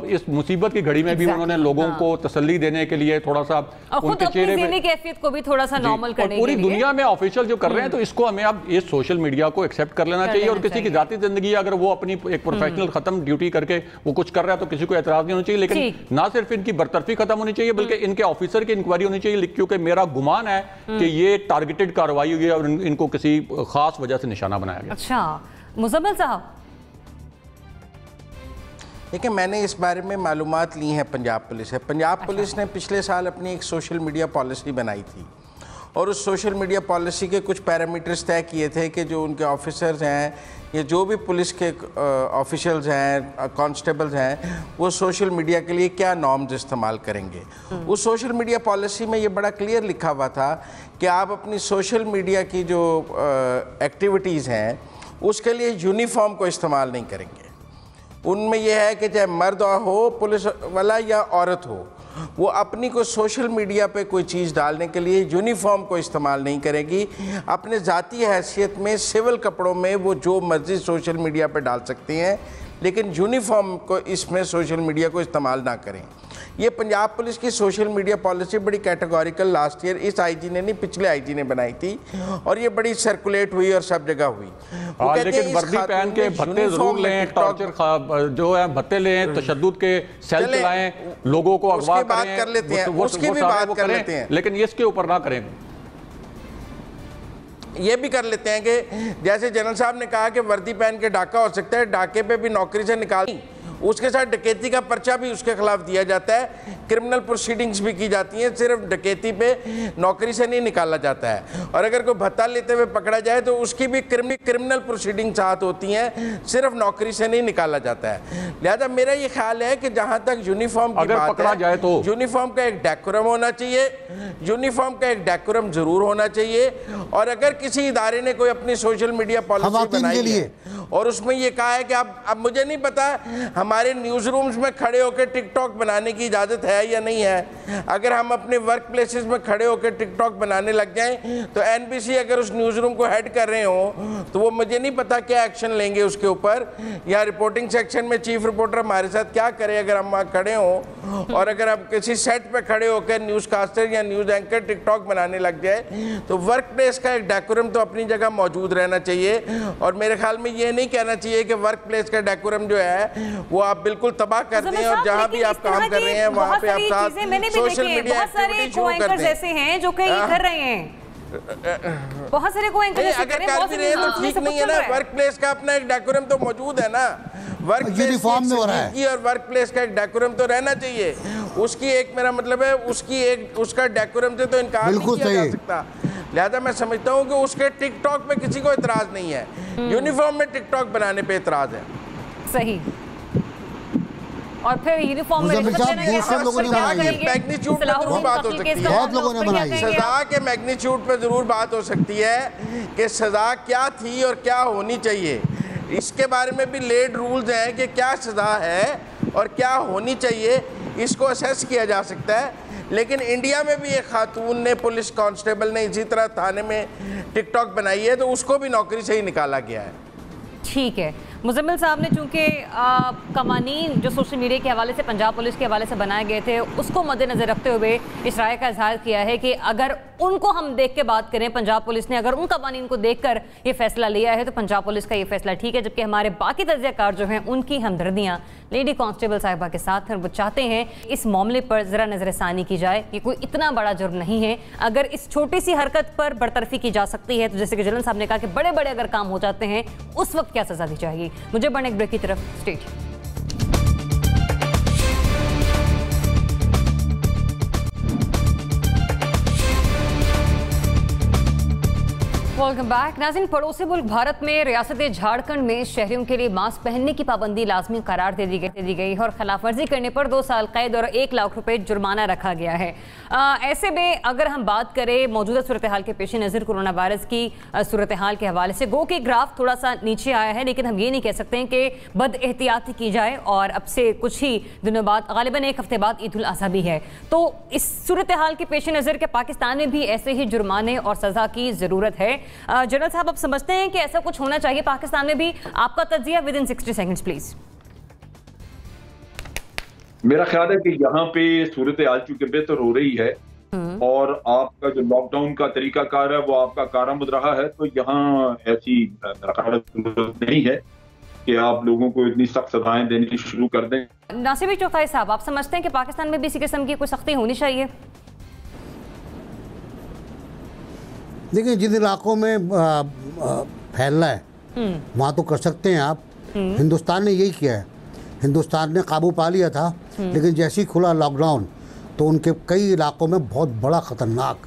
इस मुसीबत की घड़ी में भी उन्होंने लोगों को तसल्ली देने के लिए थोड़ा सा उनके चेहरे में कैफियत को भी थोड़ा सा नॉर्मल करने पूरी दुनिया में ऑफिशियल जो कर रहे हैं, तो इसको हमें अब इस सोशल मीडिया को एक्सेप्ट कर लेना चाहिए। और किसी की जाती जिंदगी अगर वो अपनी एक प्रोफेशनल खत्म ड्यूटी करके वो कुछ कर रहा है तो किसी को एतराज नहीं होना चाहिए, लेकिन ना सिर्फ इनकी बरतरफी खत्म होनी चाहिए बल्कि इनके ऑफिसर की इंक्वायरी होनी चाहिए, क्योंकि मेरा गुमान है कि ये टारगेटेड कार्रवाई हुई है और इनको किसी खास वजह से निशाना बनाया गया। अच्छा मुजम्मिल साहब, देखिए मैंने इस बारे में मालूमात ली हैं पंजाब पुलिस है। पंजाब पुलिस ने पिछले साल अपनी एक सोशल मीडिया पॉलिसी बनाई थी और उस सोशल मीडिया पॉलिसी के कुछ पैरामीटर्स तय किए थे कि जो उनके ऑफिसर्स हैं या जो भी पुलिस के ऑफिशियल्स हैं, कांस्टेबल्स हैं, वो सोशल मीडिया के लिए क्या नॉर्म्स इस्तेमाल करेंगे। उस सोशल मीडिया पॉलिसी में ये बड़ा क्लियर लिखा हुआ था कि आप अपनी सोशल मीडिया की जो एक्टिविटीज़ हैं उसके लिए यूनिफॉर्म को इस्तेमाल नहीं करेंगे। उनमें यह है कि चाहे मर्द हो पुलिस वाला या औरत हो, वो अपनी को सोशल मीडिया पे कोई चीज़ डालने के लिए यूनिफॉर्म को इस्तेमाल नहीं करेगी। अपने ज़ाती हैसियत में सिविल कपड़ों में वो जो मर्जी सोशल मीडिया पे डाल सकती हैं, लेकिन यूनिफॉर्म को इसमें सोशल मीडिया को इस्तेमाल ना करें। ये पंजाब पुलिस की सोशल मीडिया पॉलिसी बड़ी कैटेगोरिकल लास्ट ईयर इस आईजी ने नहीं पिछले आईजी ने बनाई थी और ये बड़ी सर्कुलेट हुई और सब जगह हुई। लेकिन वर्दी पहन के भत्ते जरूर लें, टॉर्चर जो है भत्ते लें, तशद्दुद के सेल चलाएं, लोगों को अगवा करें, बात कर लेते हैं, उसकी भी बात कर लेते हैं, लेकिन इसके ऊपर ना करें। ये भी कर लेते हैं कि जैसे जनरल साहब ने कहा कि वर्दी पहन के डाका हो सकता है, डाके पे भी नौकरी से निकाल, उसके साथ डकैती का पर्चा भी उसके खिलाफ दिया जाता है, क्रिमिनल प्रोसीडिंग्स भी की जाती हैं, सिर्फ डकैती पे नौकरी से नहीं निकाला जाता है। और अगर कोई भत्ता लेते हुए पकड़ा जाए तो उसकी भी क्रिमिनल प्रोसीडिंग साथ होती हैं, सिर्फ नौकरी से नहीं निकाला जाता है। लिहाजा मेरा ये ख्याल है कि जहाँ तक यूनिफॉर्म की बात पकड़ा जाए तो यूनिफॉर्म का एक डेकोरम होना चाहिए, यूनिफॉर्म का एक डेकोरम जरूर होना चाहिए। और अगर किसी इदारे ने कोई अपनी सोशल मीडिया पॉलिसी बनाई है और उसमें ये कहा है कि अब मुझे नहीं पता हमारे न्यूज़ रूम्स में खड़े होकर टिकटॉक बनाने की इजाज़त है या नहीं है। अगर हम अपने वर्क प्लेसेस में खड़े होकर टिकटॉक बनाने लग जाएं तो NBC अगर उस न्यूज़ रूम को हेड कर रहे हो तो वो मुझे नहीं पता क्या एक्शन लेंगे उसके ऊपर, या रिपोर्टिंग सेक्शन में चीफ रिपोर्टर हमारे साथ क्या करे अगर हम वहाँ खड़े हों। और अगर हम किसी सेट पर खड़े होकर न्यूज़ कास्टर या न्यूज़ एंकर टिकटॉक बनाने लग जाए तो वर्क प्लेस का एक डेकोरम तो अपनी जगह मौजूद रहना चाहिए। और मेरे ख्याल में ये नहीं कहना चाहिए कि वर्क प्लेस का डेकोरम जो है वो आप बिल्कुल तबाह कर दें और जहां भी आप काम कर रहे हैं वहां पे आप साथ सोशल मीडिया एक्टिविटी शुरू कर दें। ऐसे हैं जो कई कर रहे हैं, बहुत सारे को एंकर ऐसे अगर कर भी रहे हैं तो ठीक नहीं है ना। वर्क प्लेस का अपना एक डेकोरम तो मौजूद है ना, वर्क यूनिफॉर्म में हो रहा है और वर्क प्लेस का एक डेकोरम तो रहना चाहिए। उसकी एक मेरा मतलब है उसकी एक उसका डेकोरम से तो इनकार नहीं किया जा सकता। लिहाजा मैं समझता हूँ कि उसके टिकटॉक पे किसी को इतराज नहीं है, यूनिफॉर्म में टिकटॉक बनाने पे इतराज है। सही। और फिर यूनिफॉर्म में सजा के मैग्नीट्यूड पे जरूर बात हो सकती है, बहुत लोगों ने बनाई। सजा के मैग्नीट्यूड पे जरूर बात हो सकती है कि सजा क्या थी और क्या होनी चाहिए। इसके बारे में भी लेड रूल्स हैं कि क्या सजा है और क्या होनी चाहिए, इसको असेस किया जा सकता है। लेकिन इंडिया में भी एक खातून ने, पुलिस कांस्टेबल ने इसी तरह थाने में टिकटॉक बनाई है तो उसको भी नौकरी से ही निकाला गया है। ठीक है, मुजम्मिल साहब ने चूंकि कवानीन जो सोशल मीडिया के हवाले से पंजाब पुलिस के हवाले से बनाए गए थे उसको मद्देनजर रखते हुए इस राय का इजहार किया है कि अगर उनको हम देख के बात करें, पंजाब पुलिस ने अगर उन कवानीन को देखकर ये फैसला लिया है तो पंजाब पुलिस का ये फैसला ठीक है, जबकि हमारे बाकी तज्ज़ियाकार जो हैं उनकी हमदर्दियाँ लेडी कांस्टेबल साहिबा के साथ हैं। वो चाहते हैं इस मामले पर ज़रा नज़रसानी की जाए, ये कोई इतना बड़ा जुर्म नहीं है। अगर इस छोटी सी हरकत पर बरतरफी की जा सकती है तो जैसे कि जनरल साहब ने कहा कि बड़े बड़े अगर काम हो जाते हैं उस वक्त क्या सज़ा दी जाएगी। मुझे बढ़ने एक ब्रेक की तरफ, स्टे ट्यून्ड। Welcome back. नाज़रीन, पड़ोसी मुल्क भारत में रियासत झारखंड में शहरियों के लिए मास्क पहनने की पाबंदी लाजमी करार दे दी गई और खिलाफवर्जी करने पर 2 साल कैद और 1 लाख रुपए जुर्माना रखा गया है। ऐसे में अगर हम बात करें मौजूदा सूरत हाल के पेश नज़र कोरोना वायरस की सूरत हाल के हवाले से, गो कि ग्राफ थोड़ा सा नीचे आया है, लेकिन हम ये नहीं कह सकते हैं कि बद एहतियाती की जाए। और अब से कुछ ही दिनों बाद, गालिबन 1 हफ्ते बाद ईद उल अज़हा भी है, तो इस सूरत हाल के पेश नज़र के पाकिस्तान में भी ऐसे ही जुर्माने और सज़ा की ज़रूरत है। जनरल साहब, आप समझते हैं कि ऐसा कुछ होना चाहिए पाकिस्तान में भी? आपका तज्जिया विदिन 60 सेकंड्स प्लीज। मेरा ख्याल है कि यहाँ पे सूरत हाल चूंकि बेहतर हो रही है और आपका जो लॉकडाउन का तरीकाकार है वो आपका कारआमद रहा है, तो यहाँ ऐसी जरूरत नहीं है कि आप लोगों को इतनी सख्त सजाएं देनी शुरू कर दें। नासिर चौथाई साहब, आप समझते हैं कि पाकिस्तान में भी इसी किस्म की कोई सख्ती होनी चाहिए? देखिए, जिन इलाकों में फैलना है वहाँ तो कर सकते हैं आप। हिंदुस्तान ने यही किया है, हिंदुस्तान ने काबू पा लिया था, लेकिन जैसे ही खुला लॉकडाउन तो उनके कई इलाकों में बहुत बड़ा ख़तरनाक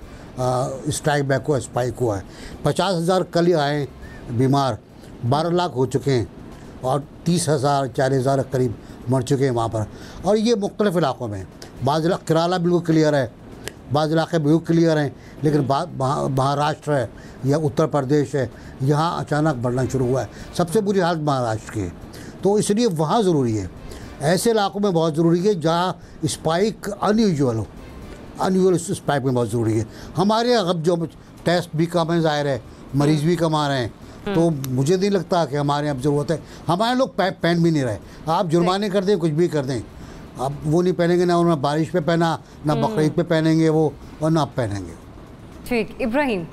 स्ट्राइक बैक हुआ, स्पाइक हुआ है। 50,000 कल आए बीमार, 12 लाख हो चुके हैं और 30,000 40,000 करीब मर चुके हैं वहाँ पर। और ये मुख्तलिफ इलाकों में, बाज़ इलाक़े केरला बिल्कुल क्लियर है, बाज़ इलाके बिल्कुल क्लियर हैं, लेकिन महाराष्ट्र है या उत्तर प्रदेश है, यहाँ अचानक बढ़ना शुरू हुआ है। सबसे बुरी हालत महाराष्ट्र की है, तो इसलिए वहाँ ज़रूरी है, ऐसे इलाकों में बहुत ज़रूरी है जहाँ स्पाइक अनयूजुअल हो, अनयूजुअल स्पाइक में बहुत ज़रूरी है। हमारे यहाँ अब जो टेस्ट भी कम है, ज़ाहिर है मरीज़ भी कम आ रहे हैं, तो मुझे नहीं लगता कि हमारे यहाँ ज़रूरत है। हमारे लोग पहन भी नहीं रहे, आप जुर्माने कर दें, कुछ भी कर दें, अब वो नहीं पहनेंगे, ना उन्होंने बारिश पे पहना, ना बकरीद पे पहनेंगे वो, और ना आप पहनेंगे। ठीक, इब्राहिम।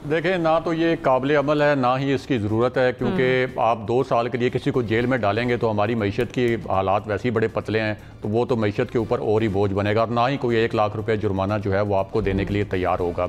देखें, ना तो ये काबिल अमल है, ना ही इसकी ज़रूरत है, क्योंकि आप 2 साल के लिए किसी को जेल में डालेंगे तो हमारी मईशत की हालात वैसे ही बड़े पतले हैं, तो वो तो मईशत के ऊपर और ही बोझ बनेगा, और ना ही कोई 1 लाख रुपये जुर्माना जो है वो आपको देने के लिए तैयार होगा।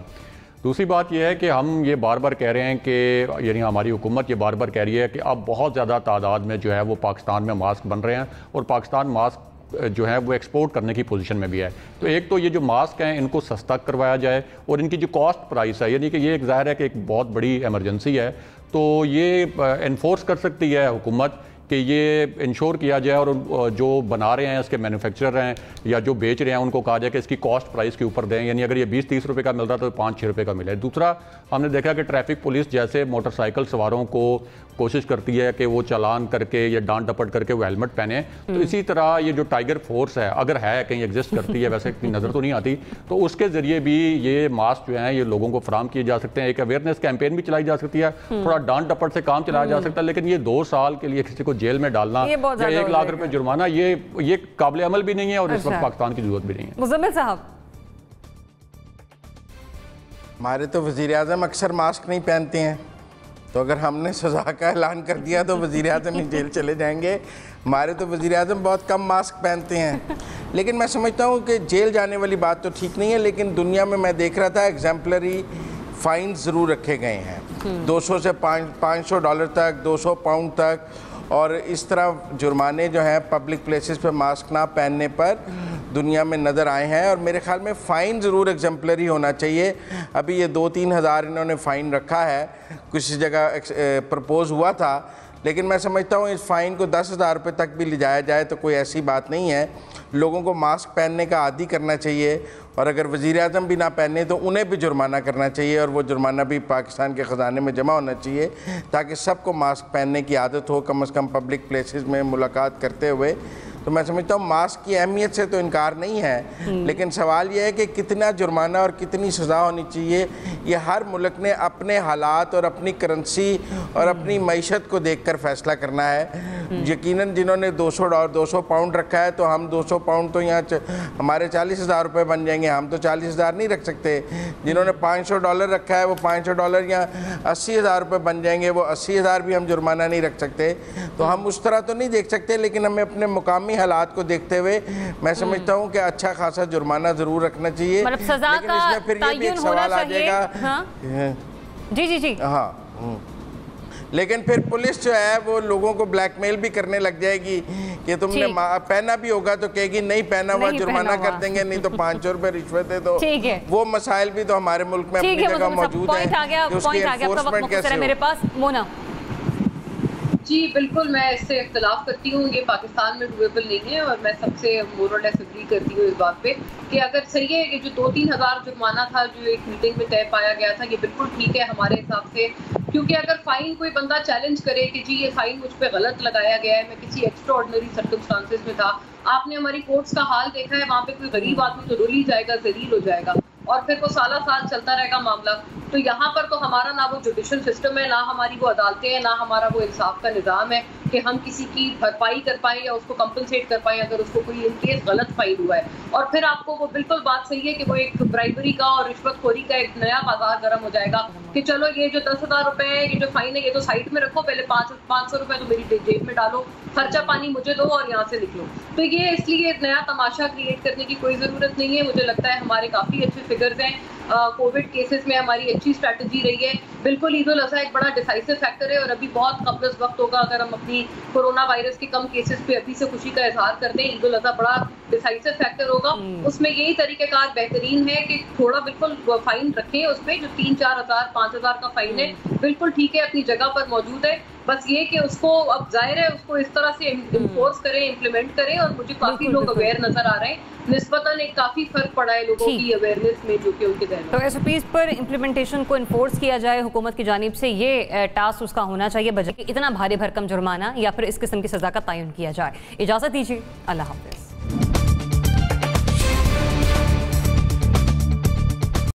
दूसरी बात यह है कि हम ये बार बार कह रहे हैं कि यानी हमारी हुकूमत ये बार बार कह रही है कि अब बहुत ज़्यादा तादाद में जो है वो पाकिस्तान में मास्क बन रहे हैं, और पाकिस्तान मास्क जो है वो एक्सपोर्ट करने की पोजीशन में भी है। तो एक तो ये जो मास्क हैं इनको सस्ता करवाया जाए, और इनकी जो कॉस्ट प्राइस है, यानी कि ये एक ज़ाहिर है कि एक बहुत बड़ी एमरजेंसी है, तो ये इन्फोर्स कर सकती है हुकूमत कि ये इंश्योर किया जाए, और जो बना रहे हैं इसके मैन्युफैक्चरर हैं या जो बेच रहे हैं उनको कहा जाए कि इसकी कॉस्ट प्राइस के ऊपर दें, यानी अगर ये 20-30 रुपये का मिलता तो 5-6 रुपये का मिले। दूसरा, हमने देखा कि ट्रैफिक पुलिस जैसे मोटरसाइकिल सवारों को कोशिश करती है कि वो चालान करके या डांट डपट करके वो हेलमेट पहने, तो इसी तरह ये जो टाइगर फोर्स है, अगर है कहीं एग्जिस्ट करती है, वैसे इतनी नज़र तो नहीं आती, तो उसके ज़रिए भी ये मास्क जो हैं ये लोगों को फराम किए जा सकते हैं। एक अवेयरनेस कैंपेन भी चलाई जा सकती है, थोड़ा डांट डपट से काम चलाया जा सकता है, लेकिन ये 2 साल के लिए किसी को जेल में डालना या 1 लाख रुपए जुर्माना, ये काबिल अमल भी नहीं है, और इस वक्त पाकिस्तान की जरूरत भी नहीं है। मुज़म्मिल साहब, हमारे तो वज़ीर आज़म अक्सर मास्क नहीं पहनते हैं, तो अगर हमने सज़ा का ऐलान कर दिया तो वज़ीर आज़म ही जेल चले जाएंगे। हमारे तो वज़ीर आज़म बहुत कम मास्क पहनते हैं, लेकिन मैं समझता हूँ कि जेल जाने वाली बात तो ठीक नहीं है, लेकिन दुनिया में मैं देख रहा था एग्जाम्पलरी फ़ाइन ज़रूर रखे गए हैं, 200 से $500 तक, 200 पाउंड तक, और इस तरह जुर्माने जो हैं पब्लिक प्लेसेस पे मास्क ना पहनने पर दुनिया में नज़र आए हैं, और मेरे ख्याल में फ़ाइन ज़रूर एग्जाम्पलरी होना चाहिए। अभी ये 2-3 हज़ार इन्होंने फ़ाइन रखा है, कुछ जगह प्रपोज़ हुआ था, लेकिन मैं समझता हूँ इस फ़ाइन को 10,000 रुपये तक भी ले जाया जाए तो कोई ऐसी बात नहीं है। लोगों को मास्क पहनने का आदी करना चाहिए, और अगर वज़ीर आज़म भी ना पहने तो उन्हें भी जुर्माना करना चाहिए, और वो जुर्माना भी पाकिस्तान के ख़जाने में जमा होना चाहिए, ताकि सबको मास्क पहनने की आदत हो, कम से कम पब्लिक प्लेसेस में मुलाकात करते हुए। तो मैं समझता हूँ मास्क की अहमियत से तो इनकार नहीं है, लेकिन सवाल यह है कि कितना जुर्माना और कितनी सज़ा होनी चाहिए, ये हर मुल्क ने अपने हालात और अपनी करेंसी और अपनी मईशत को देखकर फैसला करना है। यकीनन जिन्होंने 200 पाउंड रखा है, तो हम 200 पाउंड तो यहाँ हमारे 40,000 रुपये बन जाएंगे, हम तो 40,000 नहीं रख सकते। जिन्होंने $500 रखा है वो $500 या 80,000 रुपये बन जाएंगे, वो 80,000 भी हम जुर्माना नहीं रख सकते। तो हम उस तरह तो नहीं देख सकते, लेकिन हमें अपने मुकामी हालात को देखते हुए मैं समझता हूँ कि अच्छा खासा जुर्माना जरूर रखना चाहिए, मतलब सजा लेकिन इसमें फिर ये भी एक सवाल आ जाएगा। जी जी जी, हाँ, लेकिन फिर पुलिस जो है वो लोगों को ब्लैकमेल भी करने लग जाएगी कि तुमने पहना भी होगा तो कहेगी नहीं पहना हुआ, जुर्माना कर देंगे, नहीं तो 500 रुपए रिश्वत है। तो वो मसाइल भी तो हमारे मुल्क में अपनी जगह मौजूद है। मेरे पास मोना जी बिल्कुल, मैं इससे इख्तलाफ करती हूँ। ये पाकिस्तान में डूएबल नहीं है और मैं सबसे मोर और लेस एग्री करती हूँ इस बात पे कि अगर सही है कि जो 2-3 हज़ार जुर्माना था जो एक मीटिंग में तय पाया गया था, ये बिल्कुल ठीक है हमारे हिसाब से। क्योंकि अगर फाइन कोई बंदा चैलेंज करे कि जी ये फाइन मुझ पर गलत लगाया गया है, मैं किसी एक्स्ट्रा ऑर्डिनरी सर्कमस्टांसेस में था, आपने हमारी कोर्ट्स का हाल देखा है, वहाँ पे कोई गरीब आदमी तो रुल ही जाएगा, जलील हो जाएगा और फिर वो साल चलता रहेगा मामला। तो यहाँ पर तो हमारा ना वो जुडिशल सिस्टम है, ना हमारी वो अदालतें हैं, ना हमारा वो इंसाफ का निज़ाम है कि हम किसी की भरपाई कर पाएँ या उसको कंपनसेट कर पाएँ अगर उसको कोई इन केस गलत फाइन हुआ है। और फिर आपको वो बिल्कुल बात सही है कि वो एक ब्राइबरी का और रिश्वतखोरी का एक नया बाजार गर्म हो जाएगा कि चलो ये जो 10,000 रुपए है, ये जो फाइन है, ये तो साइड में रखो, पहले 500 रुपए तो मेरी जेब में डालो, खर्चा पानी मुझे दो और यहाँ से निकलो। तो ये इसलिए नया तमाशा क्रिएट करने की कोई ज़रूरत नहीं है। मुझे लगता है हमारे काफ़ी अच्छे फिगर्स हैं, कोविड केसेस में हमारी अच्छी स्ट्रैटेजी रही है। बिल्कुल ईद उल अज़हा एक बड़ा डिसाइसिव फैक्टर है और अभी बहुत कब्ज़ वक्त होगा अगर हम अपनी कोरोना वायरस के कम केसेस पे अभी से खुशी का इजहार करते हैं। ईद उल अज़हा बड़ा डिसाइसिव फैक्टर होगा, उसमें यही तरीक़ेकार बेहतरीन है कि थोड़ा बिल्कुल फाइन रखें उस पर, जो 3-4 हज़ार 5,000 का फाइन है बिल्कुल ठीक है, अपनी जगह पर मौजूद है। बस ये कि उसको अब जाहिर है उसको इस तरह से इन्फोर्स करें, इम्प्लीमेंट करें और मुझे काफ़ी लोग अवेयर नजर आ रहे हैं। निस्बतन एक काफ़ी फर्क पड़ा है लोगों की अवेयरनेस में जो कि उनके जहन में। तो एसओपीज़ पर इम्प्लीमेंटेशन को इन्फोर्स किया जाए हुकूमत की जानिब से, ये टास्क उसका होना चाहिए बजाय इतना भारी भरकम जुर्माना या फिर इस किस्म की सज़ा का तयन किया जाए। इजाज़त दीजिए, अल्लाह हाफ़िज़।